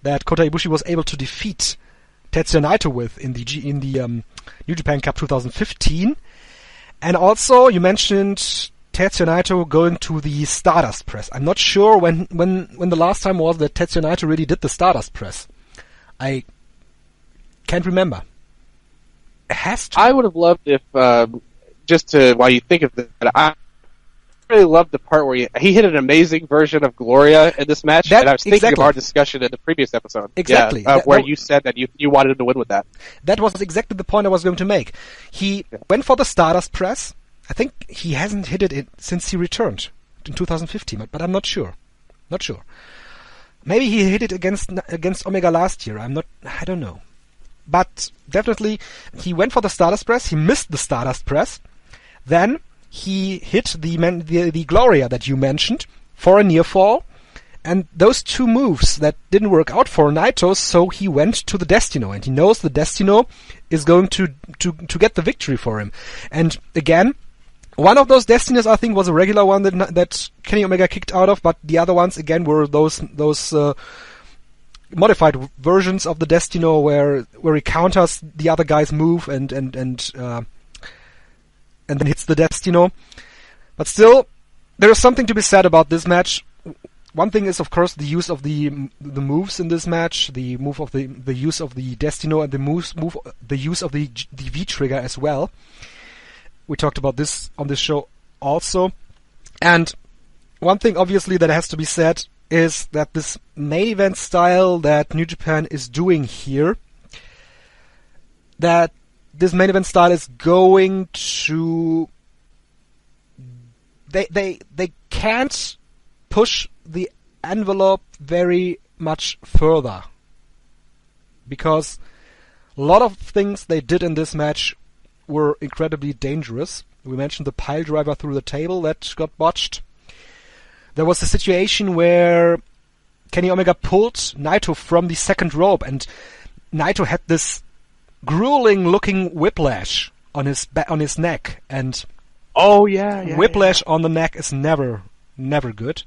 that Kota Ibushi was able to defeat Tetsuya Naito with in the New Japan Cup 2015. And also, you mentioned Tetsuya Naito going to the Stardust Press. I'm not sure when the last time was that Tetsuya Naito really did the Stardust Press. I can't remember. It has to. I would have loved if, while you think of that, I really loved the part where he hit an amazing version of Gloria in this match, and I was thinking of our discussion in the previous episode. Exactly. Where you said that you wanted him to win with that. That was exactly the point I was going to make. He went for the Stardust Press. I think he hasn't hit it since he returned in 2015, but I'm not sure. Not sure. Maybe he hit it against Omega last year. I don't know. But definitely, he went for the Stardust Press. He missed the Stardust Press. Then he hit the Gloria that you mentioned for a near fall. And those two moves that didn't work out for Naito, so he went to the Destino, and he knows the Destino is going to get the victory for him. And again, one of those Destinos, I think, was a regular one that Kenny Omega kicked out of, but the other ones again were those modified versions of the Destino where he counters the other guy's move and then hits the Destino. But still, there is something to be said about this match. one thing is, of course, the use of the moves in this match, the use of the Destino, and the use of the V trigger as well. We talked about this on this show also. And one thing, obviously, that has to be said is that this main event style that New Japan is doing here, that this main event style is going to... They can't push the envelope very much further, because a lot of things they did in this match were incredibly dangerous. We mentioned the pile driver through the table that got botched. There was a situation where Kenny Omega pulled Naito from the second rope, and Naito had this grueling looking whiplash on his neck, and whiplash on the neck is never good.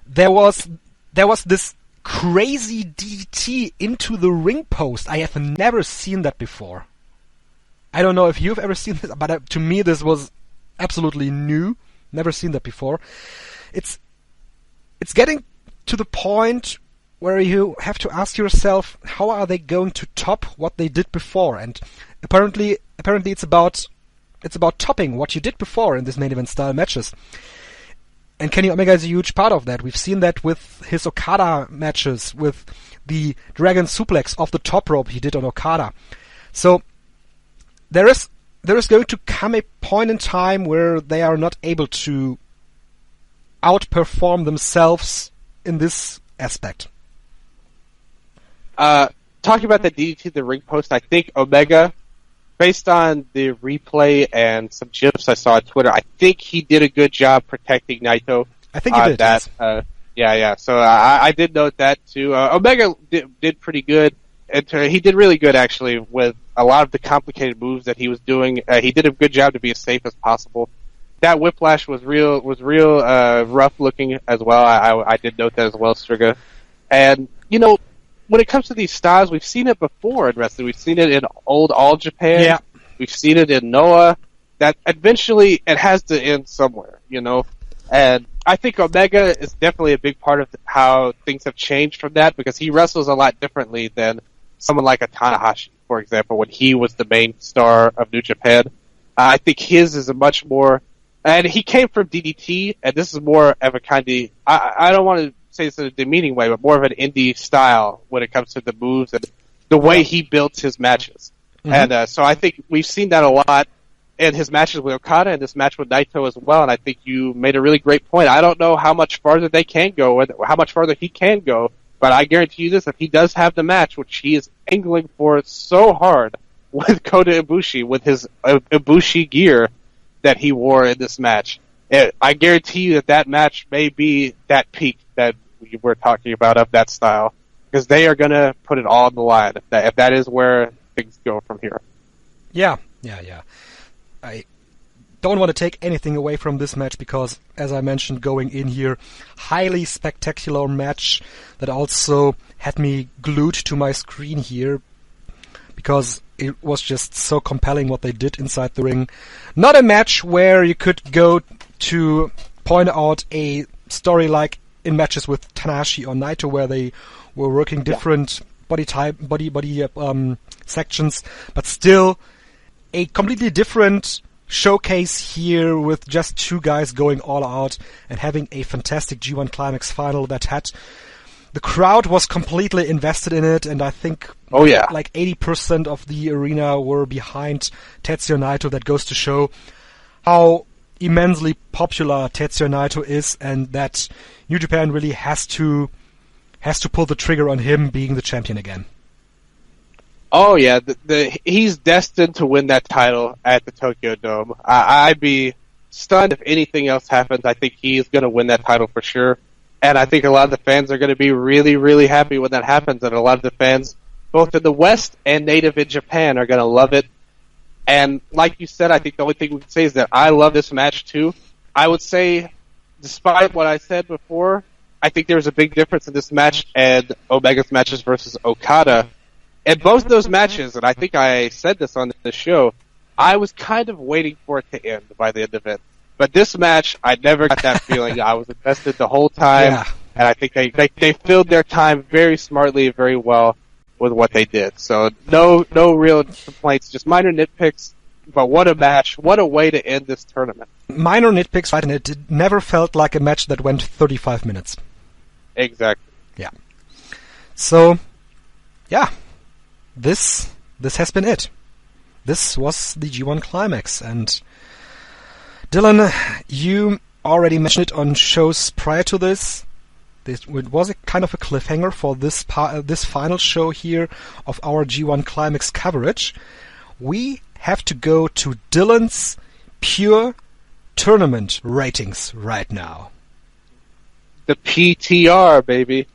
There was this crazy DDT into the ring post. I have never seen that before. I don't know if you've ever seen this, but to me this was absolutely new. Never seen that before. It's getting to the point where you have to ask yourself, how are they going to top what they did before? And apparently it's about topping what you did before in this main event style matches. And Kenny Omega is a huge part of that. We've seen that with his Okada matches, with the Dragon Suplex off the top rope he did on Okada. So there is going to come a point in time where they are not able to outperform themselves in this aspect. Talking about the DDT to the ring post, I think Omega, based on the replay and some gifs I saw on Twitter, I think he did a good job protecting Naito. I think he did. That, yes. So I did note that too. Omega did pretty good. He did really good actually with a lot of the complicated moves that he was doing. He did a good job to be as safe as possible. That whiplash was real rough looking as well. I did note that as well, Strigga. And when it comes to these styles, we've seen it before in wrestling. We've seen it in old All Japan. Yeah. We've seen it in Noah. That eventually it has to end somewhere, And I think Omega is definitely a big part of how things have changed from that, because he wrestles a lot differently than someone like a Tanahashi, for example, when he was the main star of New Japan. I think his is a much more... And he came from DDT, and this is more of a kind of... I don't want to say this in a demeaning way, but more of an indie style when it comes to the moves and the way he builds his matches. Mm-hmm. And so I think we've seen that a lot in his matches with Okada and this match with Naito as well, and I think you made a really great point. I don't know how much farther they can go, or how much farther he can go, but I guarantee you this, if he does have the match, which he is angling for so hard with Kota Ibushi, with his Ibushi gear that he wore in this match, I guarantee you that match may be that peak that we were talking about of that style, because they are going to put it all on the line if that is where things go from here. Yeah. I don't want to take anything away from this match because, as I mentioned going in here, highly spectacular match that also had me glued to my screen here because it was just so compelling what they did inside the ring. Not a match where you could go to point out a story like in matches with Tanahashi or Naito where they were working different body sections, but still a completely different showcase here with just two guys going all out and having a fantastic G1 Climax final that had... The crowd was completely invested in it, and I think like 80% of the arena were behind Tetsuya Naito. That goes to show how immensely popular Tetsuya Naito is, and that New Japan really has to pull the trigger on him being the champion again. Oh yeah, he's destined to win that title at the Tokyo Dome. I'd be stunned if anything else happens. I think he is going to win that title for sure. And I think a lot of the fans are going to be really, really happy when that happens. And a lot of the fans, both in the West and native in Japan, are going to love it. And like you said, I think the only thing we can say is that I love this match too. I would say, despite what I said before, I think there's a big difference in this match and Omega's matches versus Okada. And both of those matches, and I think I said this on the show, I was kind of waiting for it to end by the end of it. But this match, I never got that feeling. I was invested the whole time, and I think they filled their time very smartly, very well with what they did. So no real complaints, just minor nitpicks. But what a match! What a way to end this tournament. Minor nitpicks, right? And it never felt like a match that went 35 minutes. Exactly. Yeah. So, yeah, this has been it. This was the G1 Climax, and Dylan, you already mentioned it on shows prior to this. It was a kind of a cliffhanger for this final show here of our G1 Climax coverage. We have to go to Dylan's pure tournament ratings right now. The PTR, baby.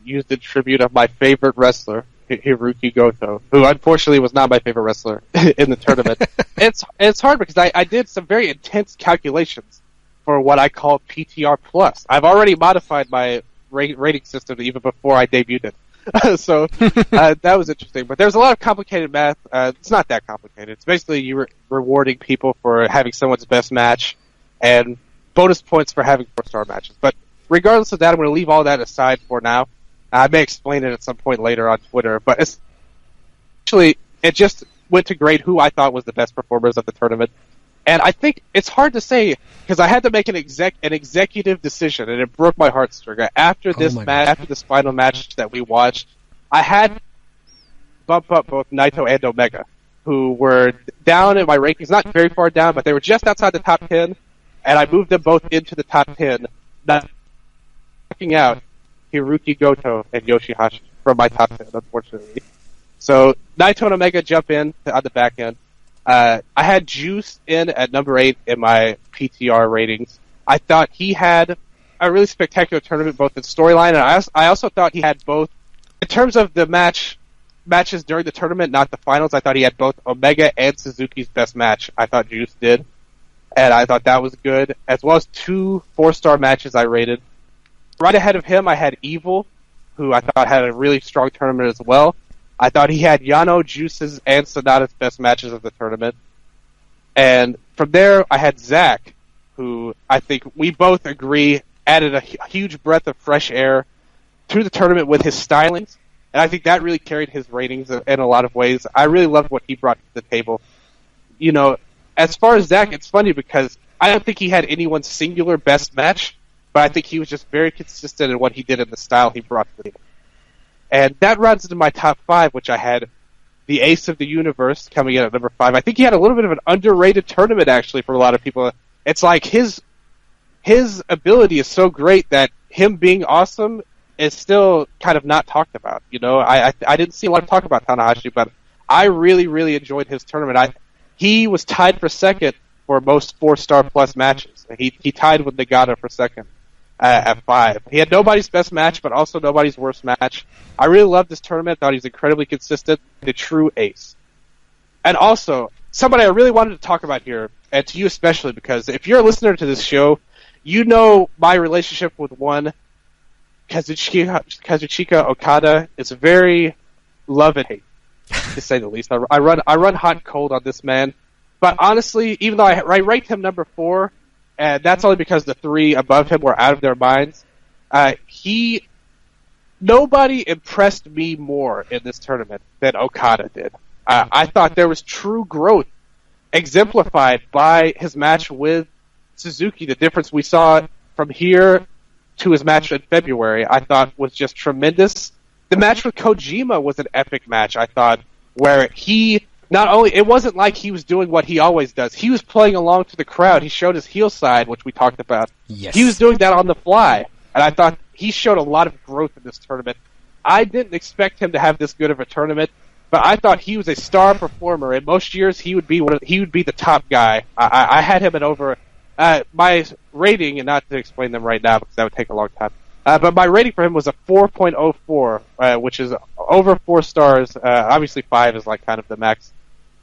Used in tribute of my favorite wrestler, Hiroki Goto, who unfortunately was not my favorite wrestler in the tournament. It's hard because I did some very intense calculations for what I call PTR plus. I've already modified my rating system even before I debuted it. So that was interesting. But there's a lot of complicated math. It's not that complicated. It's basically you rewarding people for having someone's best match and bonus points for having 4-star matches. But regardless of that, I'm going to leave all that aside for now. I may explain it at some point later on Twitter, but essentially, it just went to grade who I thought was the best performers of the tournament. And I think it's hard to say, because I had to make an executive decision, and it broke my heart, STRIGGA. After this match, after this final match that we watched, I had to bump up both Naito and Omega, who were down in my rankings, not very far down, but they were just outside the top 10, and I moved them both into the top 10, not knocking out Hiroki Goto and Yoshihashi from my top 10, unfortunately. So Naito and Omega jump in on the back end. I had Juice in at number 8 in my PTR ratings. I thought he had a really spectacular tournament, both in storyline, and I also thought he had both, in terms of the matches during the tournament, not the finals, I thought he had both Omega and Suzuki's best match. I thought Juice did. And I thought that was good, as well as 2 4-star matches I rated. Right ahead of him, I had Evil, who I thought had a really strong tournament as well. I thought he had Yano, Juice's, and Sonata's best matches of the tournament. And from there, I had Zach, who I think we both agree added a huge breath of fresh air to the tournament with his stylings. And I think that really carried his ratings in a lot of ways. I really loved what he brought to the table. You know, as far as Zach, it's funny because I don't think he had anyone's singular best match, but I think he was just very consistent in what he did and the style he brought to the table. And that runs into my top 5, which I had the Ace of the Universe coming in at number 5. I think he had a little bit of an underrated tournament, actually, for a lot of people. It's like his ability is so great that him being awesome is still kind of not talked about. You know, I didn't see a lot of talk about Tanahashi, but I really, really enjoyed his tournament. He was tied for second for most 4-star plus matches. He tied with Nagata for second. At 5. He had nobody's best match, but also nobody's worst match. I really loved this tournament. Thought he was incredibly consistent. The true ace. And also, somebody I really wanted to talk about here, and to you especially, because if you're a listener to this show, you know my relationship with one Kazuchika Okada is very love and hate, to say the least. I run hot and cold on this man. But honestly, even though I ranked him number 4, and that's only because the 3 above him were out of their minds. Nobody impressed me more in this tournament than Okada did. I thought there was true growth exemplified by his match with Suzuki. The difference we saw from here to his match in February, I thought was just tremendous. The match with Kojima was an epic match, I thought, where he... Not only, it wasn't like he was doing what he always does. He was playing along to the crowd. He showed his heel side, which we talked about. Yes. He was doing that on the fly. And I thought he showed a lot of growth in this tournament. I didn't expect him to have this good of a tournament, but I thought he was a star performer. In most years, he would be the top guy. I had him at over my rating, and not to explain them right now because that would take a long time. But my rating for him was a 4.04, which is over 4 stars. Obviously, 5 is like kind of the max.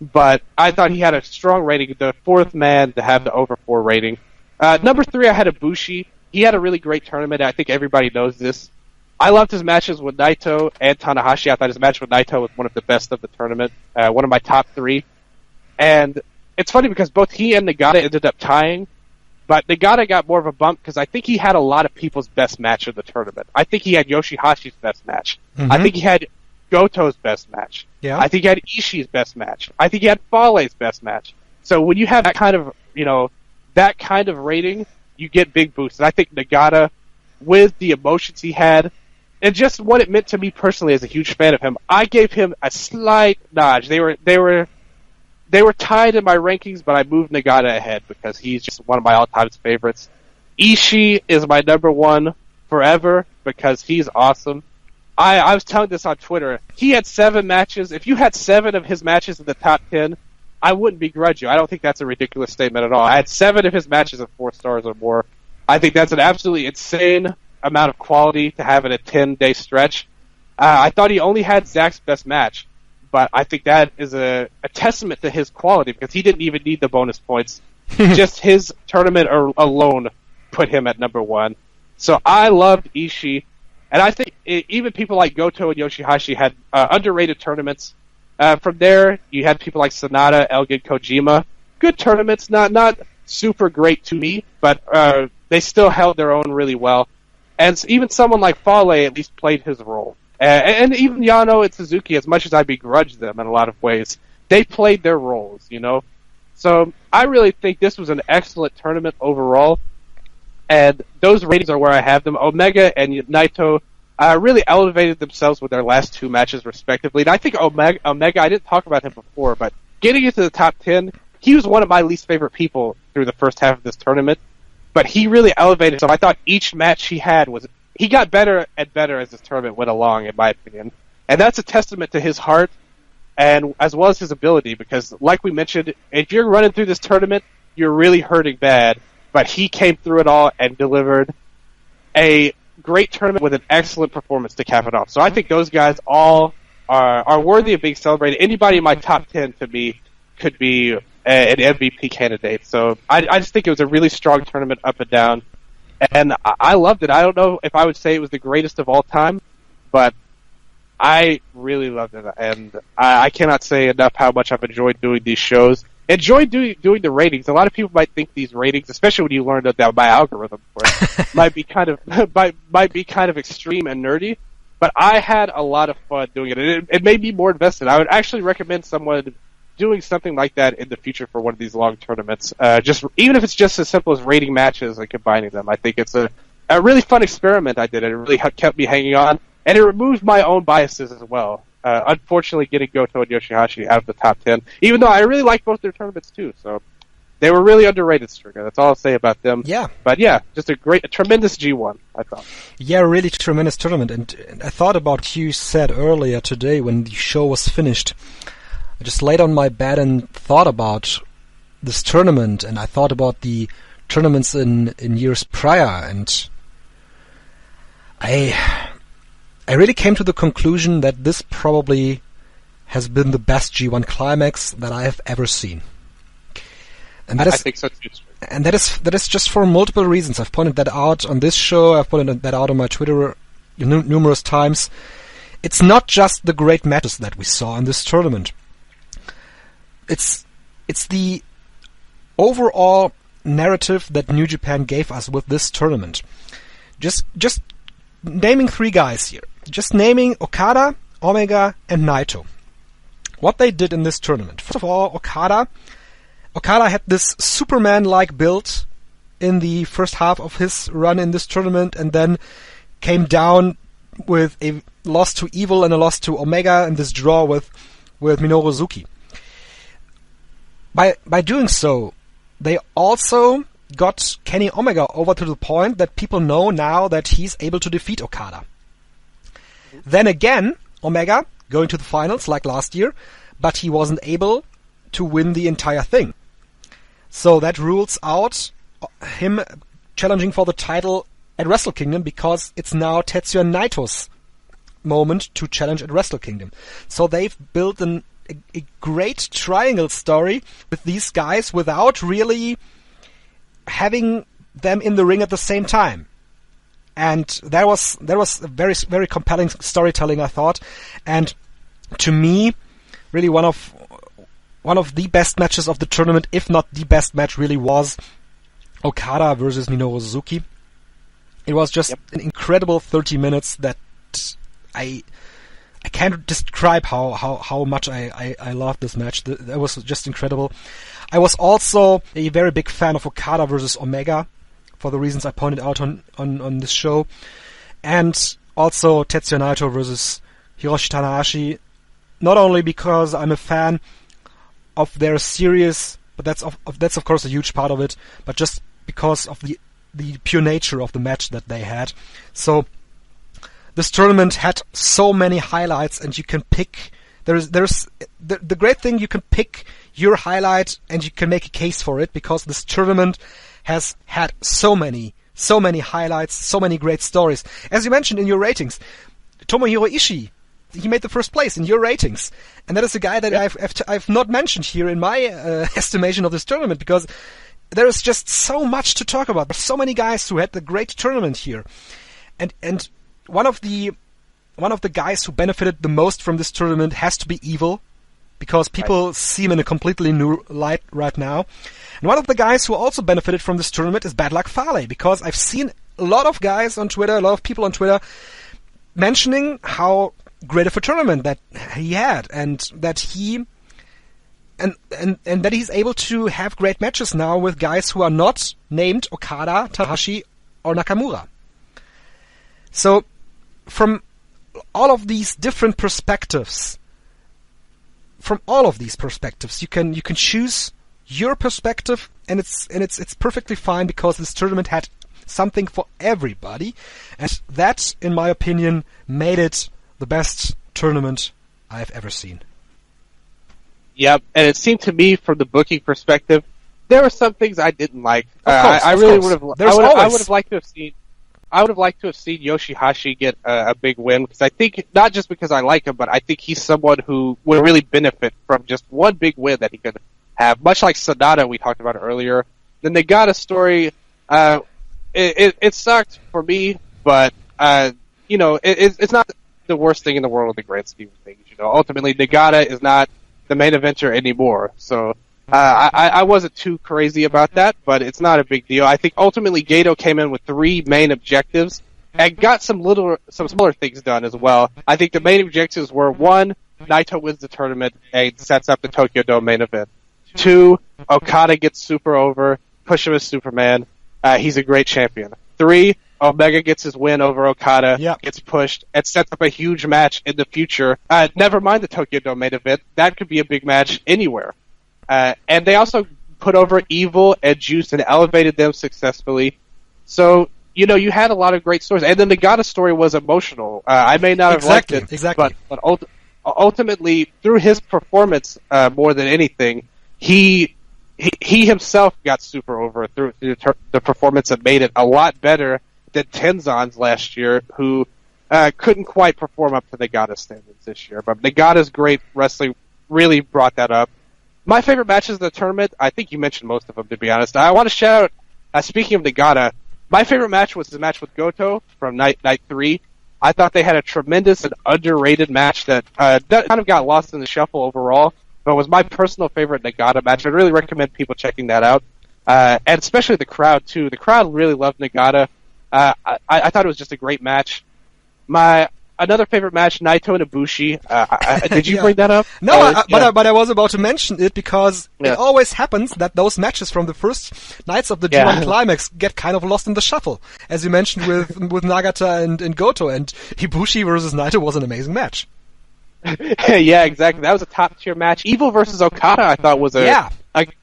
But I thought he had a strong rating, the 4th man to have the over 4 rating. Number 3, I had Ibushi. He had a really great tournament. I think everybody knows this. I loved his matches with Naito and Tanahashi. I thought his match with Naito was one of the best of the tournament, one of my top 3. And it's funny because both he and Nagata ended up tying But Nagata got more of a bump because I think he had a lot of people's best match of the tournament. I think he had Yoshihashi's best match. Mm-hmm. I think he had Goto's best match. Yeah. I think he had Ishii's best match. I think he had Fale's best match. So when you have that kind of, that kind of rating, you get big boosts. And I think Nagata, with the emotions he had, and just what it meant to me personally as a huge fan of him, I gave him a slight nudge. They were tied in my rankings, but I moved Nagata ahead because he's just one of my all-time favorites. Ishii is my number one forever because he's awesome. I was telling this on Twitter. He had 7 matches. If you had 7 of his matches in the top 10, I wouldn't begrudge you. I don't think that's a ridiculous statement at all. I had 7 of his matches at 4 stars or more. I think that's an absolutely insane amount of quality to have in a 10-day stretch. I thought he only had Zach's best match, but I think that is a testament to his quality because he didn't even need the bonus points. Just his tournament alone put him at number 1. So I loved Ishii. And I think even people like Goto and Yoshihashi had underrated tournaments. From there, you had people like Sonata, Elgin, Kojima. Good tournaments, not super great to me, but they still held their own really well. And even someone like Fale at least played his role. And even Yano and Suzuki, as much as I begrudge them in a lot of ways, they played their roles, So I really think this was an excellent tournament overall. And those ratings are where I have them. Omega and Naito really elevated themselves with their last 2 matches, respectively. And I think Omega, I didn't talk about him before, but getting into the top 10, he was one of my least favorite people through the first half of this tournament. But he really elevated himself. I thought each match he had he got better and better as this tournament went along, in my opinion. And that's a testament to his heart, and as well as his ability, because like we mentioned, if you're running through this tournament, you're really hurting bad. But he came through it all and delivered a great tournament with an excellent performance to cap it off. So I think those guys all are worthy of being celebrated. Anybody in my top 10 to me could be an MVP candidate. So I just think it was a really strong tournament up and down. And I loved it. I don't know if I would say it was the greatest of all time, but I really loved it. And I cannot say enough how much I've enjoyed doing these shows. Enjoy doing the ratings. A lot of people might think these ratings, especially when you learn that my algorithm for it, might be kind of extreme and nerdy. But I had a lot of fun doing it. It made me more invested. I would actually recommend someone doing something like that in the future for one of these long tournaments. Even if it's just as simple as rating matches and combining them. I think it's a really fun experiment I did. It really kept me hanging on, and it removed my own biases as well. Unfortunately, getting Goto and Yoshihashi out of the top 10, even though I really like both their tournaments too. So they were really underrated, Strigga. That's all I'll say about them. Yeah. But yeah, just a tremendous G1, I thought. Yeah, really tremendous tournament. And I thought about what you said earlier today when the show was finished. I just laid on my bed and thought about this tournament, and I thought about the tournaments in years prior, and I really came to the conclusion that this probably has been the best G1 Climax that I have ever seen. And that is, I think so too. And that is just for multiple reasons. I've pointed that out on this show. I've pointed that out on my Twitter numerous times. It's not just the great matches that we saw in this tournament. It's the overall narrative that New Japan gave us with this tournament. Just naming 3 guys here. Just naming Okada, Omega, and Naito. What they did in this tournament. First of all, Okada had this Superman-like build in the first half of his run in this tournament, and then came down with a loss to Evil and a loss to Omega in this draw with Minoru Suzuki. By doing so, they also got Kenny Omega over to the point that people know now that he's able to defeat Okada. Then again, Omega going to the finals like last year, but he wasn't able to win the entire thing. So that rules out him challenging for the title at Wrestle Kingdom, because it's now Tetsuya Naito's moment to challenge at Wrestle Kingdom. So they've built a great triangle story with these guys without really having them in the ring at the same time. And there was very, very compelling storytelling, I thought. And to me, really one of the best matches of the tournament, if not the best match, really was Okada versus Minoru Suzuki. It was just an incredible 30 minutes that I can't describe how much I loved this match. That was just incredible. I was also a very big fan of Okada versus Omega for the reasons I pointed out on this show. And also Tetsuya Naito versus Hiroshi Tanahashi, not only because I'm a fan of their series, but that's of course a huge part of it, but just because of the pure nature of the match that they had. So this tournament had so many highlights, and you can pick. There's the great thing, you can pick your highlight and you can make a case for it, because this tournament has had so many highlights, so many great stories. As you mentioned in your ratings, Tomohiro Ishii, he made the first place in your ratings, and that is a guy that I've not mentioned here in my estimation of this tournament, because there is just so much to talk about. There's so many guys who had the great tournament here, and one of the guys who benefited the most from this tournament has to be Evil, because people see him in a completely new light right now. And one of the guys who also benefited from this tournament is Bad Luck Fale, because I've seen a lot of guys on Twitter, a lot of people on Twitter mentioning how great of a tournament that he had, and that he and that he's able to have great matches now with guys who are not named Okada, Tanahashi, or Nakamura. So from all of these different perspectives, you can choose your perspective, and it's perfectly fine, because this tournament had something for everybody, and that, in my opinion, made it the best tournament I've ever seen. Yep, and it seemed to me, from the booking perspective, there were some things I didn't like. I really would have. I would have liked to have seen. I would have liked to have seen Yoshihashi get a big win, because I think, not just because I like him, but I think he's someone who would really benefit from just one big win that he could have, much like Sonata we talked about earlier. The Nagata story, it sucked for me, but it's not the worst thing in the world in the grand scheme of things. Ultimately, Nagata is not the main eventer anymore, so I wasn't too crazy about that, but it's not a big deal. I think ultimately Gato came in with 3 main objectives and got some smaller things done as well. I think the main objectives were: 1, Naito wins the tournament and sets up the Tokyo Dome main event. 2, Okada gets super over, push him as Superman. He's a great champion. 3, Omega gets his win over Okada, gets pushed, and sets up a huge match in the future. Never mind the Tokyo Dome main event. That could be a big match anywhere. And they also put over Evil and Juice and elevated them successfully. So, you had a lot of great stories. And the Nagata story was emotional. I may not have liked it, but ultimately, through his performance, more than anything, he himself got super over through the performance, and made it a lot better than Tenzon's last year, who couldn't quite perform up to Nagata standards this year. But Nagata's great wrestling really brought that up. My favorite matches of the tournament, I think you mentioned most of them, to be honest. I want to shout out, speaking of Nagata, my favorite match was the match with Goto from night 3. I thought they had a tremendous and underrated match that kind of got lost in the shuffle overall, but was my personal favorite Nagata match. I'd really recommend people checking that out. And especially the crowd, too. The crowd really loved Nagata. I thought it was just a great match. Another favorite match, Naito and Ibushi. Did you bring that up? No, but I was about to mention it, because it always happens that those matches from the first nights of the G1 Climax get kind of lost in the shuffle. As you mentioned with Nagata and Goto, and Ibushi versus Naito was an amazing match. Yeah, exactly. That was a top tier match. Evil versus Okada, I thought, was a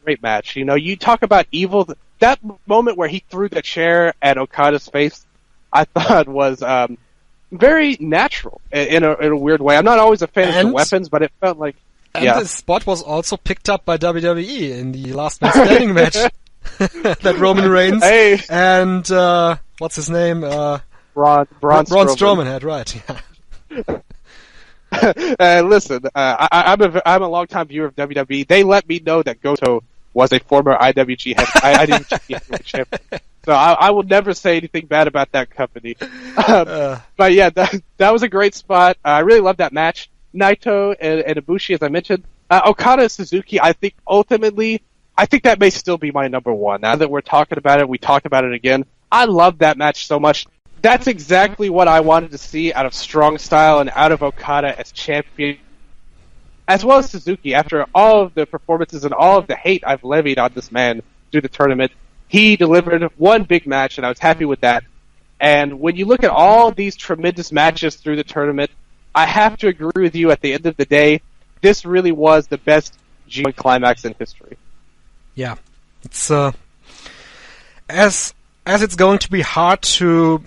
great match. You talk about Evil, that moment where he threw the chair at Okada's face, I thought was very natural in a weird way. I'm not always a fan of the weapons, but it felt like... And this spot was also picked up by WWE in the Last Man Standing match. That Roman Reigns and what's his name? Braun Strowman had, right. Listen, I'm a long-time viewer of WWE. They let me know that Goto was a former IWG heavyweight champion. So I will never say anything bad about that company. But yeah, that was a great spot. I really loved that match. Naito and Ibushi, as I mentioned. Okada and Suzuki, I think ultimately, I think that may still be my number one. Now that we're talking about it, we talked about it again. I love that match so much. That's exactly what I wanted to see out of Strong Style and out of Okada as champion, as well as Suzuki. After all of the performances and all of the hate I've levied on this man through the tournament, he delivered one big match, and I was happy with that. And when you look at all these tremendous matches through the tournament, I have to agree with you at the end of the day, this really was the best G1 Climax in history. Yeah. It's as it's going to be hard to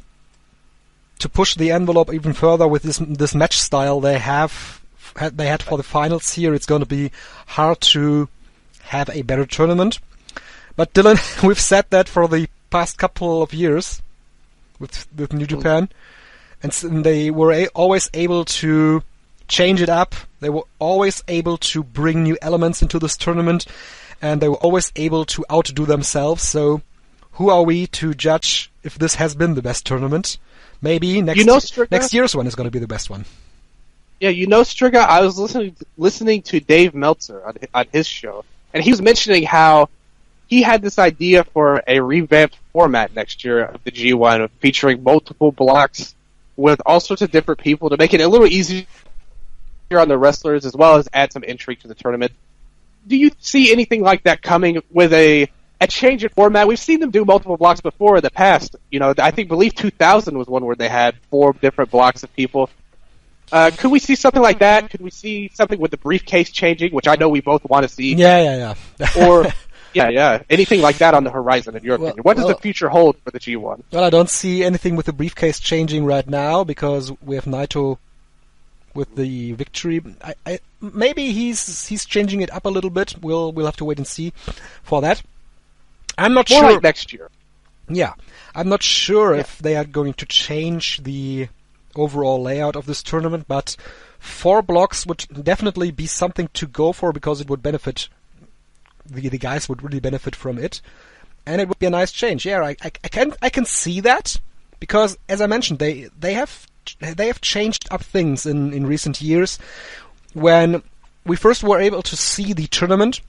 push the envelope even further with this match style they had for the finals here, it's going to be hard to have a better tournament. But Dylan, we've said that for the past couple of years with New Japan, and they were always able to change it up. They were always able to bring new elements into this tournament, and they were always able to outdo themselves. So who are we to judge if this has been the best tournament? Maybe next year's one is going to be the best one. Yeah, Strigga, I was listening to Dave Meltzer on his show, and he was mentioning how he had this idea for a revamped format next year of the G1, featuring multiple blocks with all sorts of different people to make it a little easier on the wrestlers, as well as add some intrigue to the tournament. Do you see anything like that coming with a change in format? We've seen them do multiple blocks before in the past. I believe 2000 was one where they had 4 different blocks of people. Could we see something like that? Could we see something with the briefcase changing, which I know we both want to see? Yeah. Or, anything like that on the horizon, in your opinion? What does the future hold for the G1? Well, I don't see anything with the briefcase changing right now, because we have Naito with the victory. Maybe he's changing it up a little bit. We'll have to wait and see for that. I'm not sure. Like next year. Yeah, I'm not sure if they are going to change the overall layout of this tournament, but 4 blocks would definitely be something to go for, because it would benefit the guys would really benefit from it, and it would be a nice change. Yeah, I can see that, because as I mentioned, they have changed up things in recent years. When we first were able to see the tournament,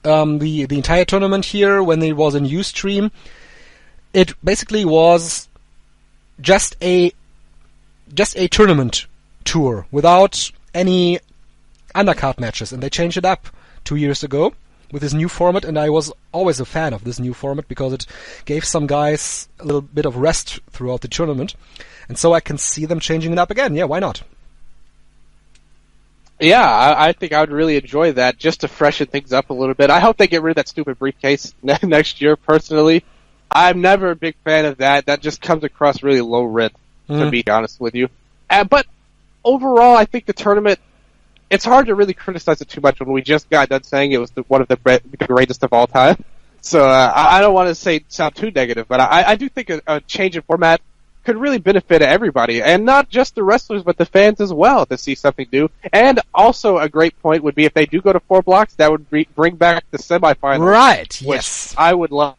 the entire tournament here, when it was in Ustream, it basically was just a tournament tour without any undercard matches, and they changed it up 2 years ago with this new format, and I was always a fan of this new format because it gave some guys a little bit of rest throughout the tournament, and so I can see them changing it up again. Yeah, why not? Yeah, I think I would really enjoy that, just to freshen things up a little bit. I hope they get rid of that stupid briefcase next year, personally. I'm never a big fan of that. That just comes across really low rent, to be honest with you. But overall, I think the tournament, it's hard to really criticize it too much when we just got done saying it was one of the greatest of all time. So I don't want to sound too negative, but I do think a change in format could really benefit everybody, and not just the wrestlers, but the fans as well, to see something new. And also a great point would be, if they do go to 4 blocks, that would bring back the semifinals. Right, which yes. I would love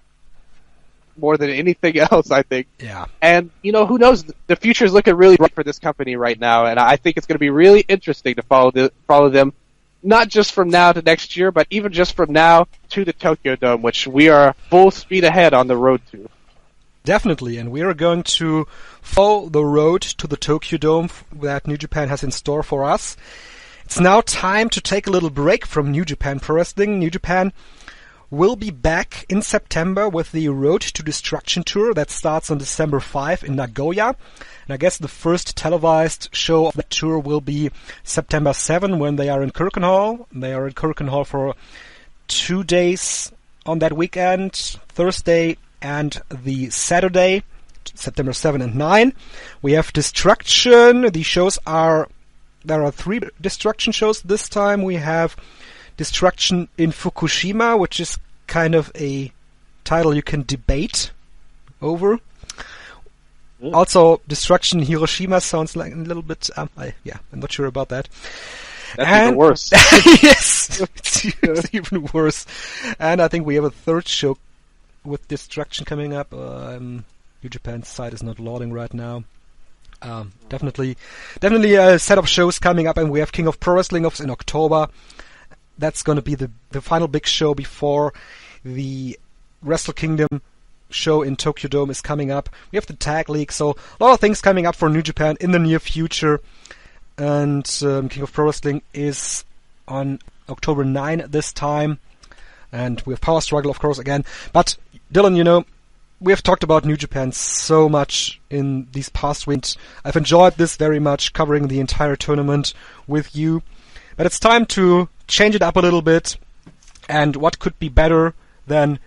more than anything else, I think. Yeah. And, who knows? The future is looking really bright for this company right now, and I think it's going to be really interesting to follow them, not just from now to next year, but even just from now to the Tokyo Dome, which we are full speed ahead on the road to. Definitely, and we are going to follow the road to the Tokyo Dome that New Japan has in store for us. It's now time to take a little break from New Japan Pro Wrestling. New Japan will be back in September with the Road to Destruction tour that starts on December 5 in Nagoya. And I guess the first televised show of that tour will be September 7, when they are in Kirkenhall. They are in Kirkenhall for 2 days on that weekend, Thursday and the Saturday, September 7 and 9. We have Destruction. There are 3 Destruction shows this time. We have Destruction in Fukushima, which is kind of a title you can debate over. Also, Destruction in Hiroshima sounds like a little bit... I'm not sure about that. That's even worse. Yes, it's even worse. And I think we have a 3rd show with Destruction coming up. New Japan's site is not loading right now. Definitely a set of shows coming up, and we have King of Pro Wrestling in October. that's going to be the final big show before the Wrestle Kingdom show in Tokyo Dome is coming up. We have the Tag League, so a lot of things coming up for New Japan in the near future. And King of Pro Wrestling is on October 9 this time. And we have Power Struggle, of course, again. But, Dylan, you know, we have talked about New Japan so much in these past weeks. I've enjoyed this very much, covering the entire tournament with you. But it's time to change it up a little bit. And what could be better than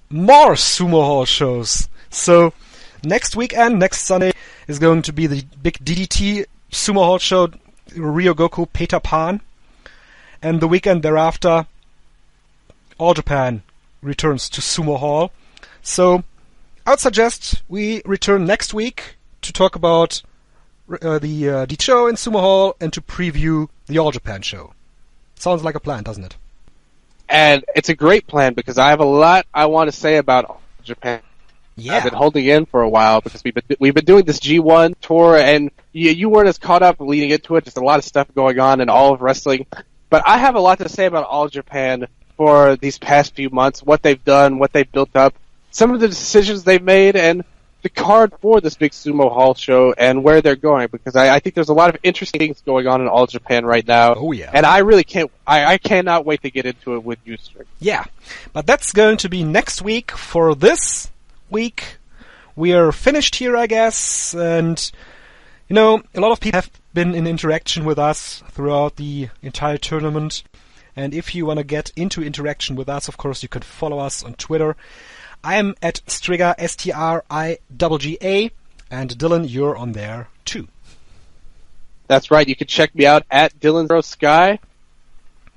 more Sumo Hall shows? So, next weekend, next Sunday, is going to be the big DDT Sumo Hall show, Ryogoku Peter Pan. And the weekend thereafter, All Japan returns to Sumo Hall. So, I would suggest we return next week to talk about the show in Sumo Hall and to preview the All Japan show. Sounds like a plan, doesn't it? And it's a great plan because I have a lot I want to say about All Japan. Yeah. I've been holding in for a while because we've been doing this G1 tour, and you weren't as caught up leading into it. Just a lot of stuff going on in all of wrestling. But I have a lot to say about All Japan for these past few months, what they've done, what they've built up, some of the decisions they've made, and the card for this big Sumo Hall show and where they're going, because I think there's a lot of interesting things going on in All Japan right now. Oh, yeah. And I really I cannot wait to get into it with you, Strig. Yeah, but that's going to be next week. For this week, we are finished here, I guess, and, you know, a lot of people have been in interaction with us throughout the entire tournament, and if you want to get into interaction with us, of course, you can follow us on Twitter. I am at Strigga, STRIGGA, and Dylan, you're on there too. That's right. You can check me out at Dylan0Sky.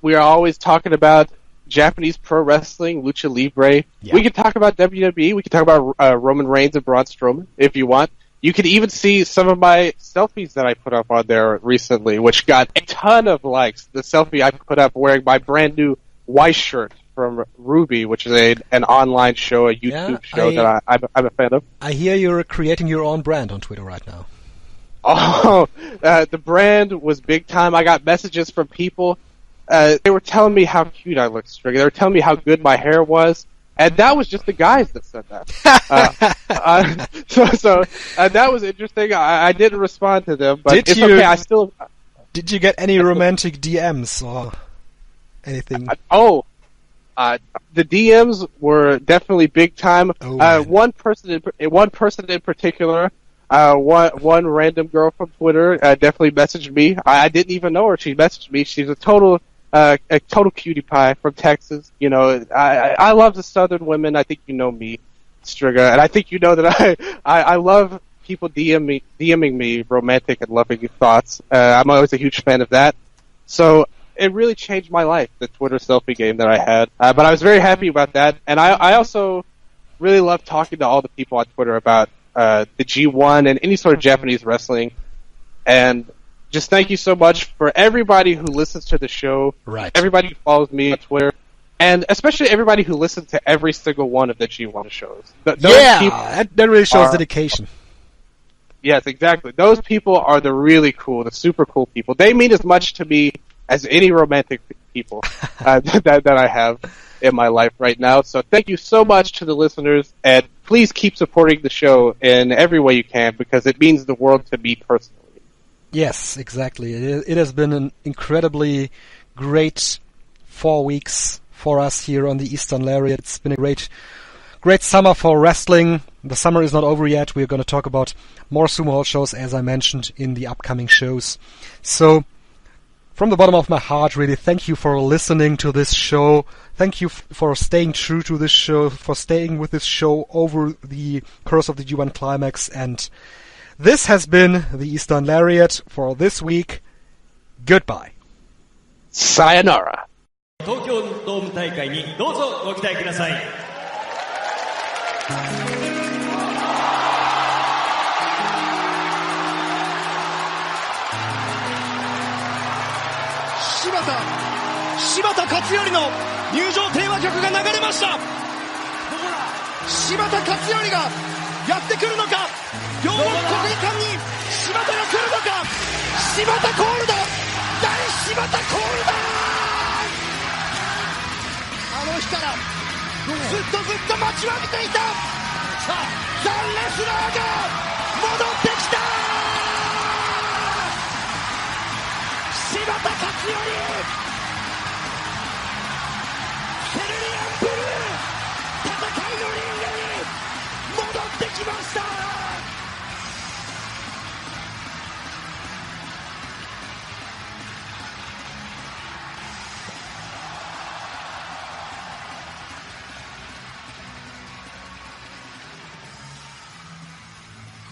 We are always talking about Japanese pro wrestling, lucha libre. Yeah. We can talk about WWE. We can talk about Roman Reigns and Braun Strowman if you want. You can even see some of my selfies that I put up on there recently, which got a ton of likes. The selfie I put up wearing my brand new white shirt from Ruby, which is an online show, a YouTube show that I'm a fan of. I hear you're creating your own brand on Twitter right now. Oh, the brand was big time. I got messages from people. They were telling me how cute I looked, Strigga. They were telling me how good my hair was. And that was just the guys that said that. So that was interesting. I didn't respond to them, but it's okay. Did you get any romantic DMs or anything? The DMs were definitely big time. One person in particular, one random girl from Twitter, definitely messaged me. I didn't even know her. She messaged me. She's a total cutie pie from Texas. You know, I love the Southern women. I think you know me, Strigga, and I think you know that I love people DMing me romantic and loving thoughts. I'm always a huge fan of that. So it really changed my life, the Twitter selfie game that I had. But I was very happy about that, and I also really love talking to all the people on Twitter about the G1 and any sort of Japanese wrestling. And just thank you so much for everybody who listens to the show, right? Everybody who follows me on Twitter, and especially everybody who listens to every single one of the G1 shows. That really shows dedication. Yes, exactly. Those people are the really cool, the super cool people. They mean as much to me as any romantic people that I have in my life right now. So thank you so much to the listeners, and please keep supporting the show in every way you can, because it means the world to me personally. Yes, exactly. It has been an incredibly great 4 weeks for us here on the Eastern Lariat. It's been a great summer for wrestling. The summer is not over yet. We're going to talk about more Sumo Hall shows, as I mentioned, in the upcoming shows. So, from the bottom of my heart, really, thank you for listening to this show. Thank you for staying true to this show, for staying with this show over the course of the G1 Climax. And this has been the Eastern Lariat for this week. Goodbye. Sayonara. 東京ドーム大会にどうぞご期待ください。柴田勝頼の入場テーマ曲が流れました。柴田勝頼がやってくるのか、両国国技館に柴田が来るのか、柴田コールだ、大柴田コールだ。ずっと待ちわびていたザ・レスラーが戻ってきた。柴田勝頼、セルリアンブルー、戦いのリングに戻ってきました。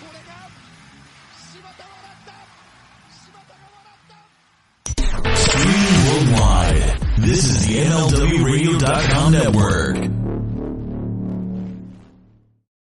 これが柴田笑った、柴田が笑った。Streaming worldwide. This is the MLWRadio.com network.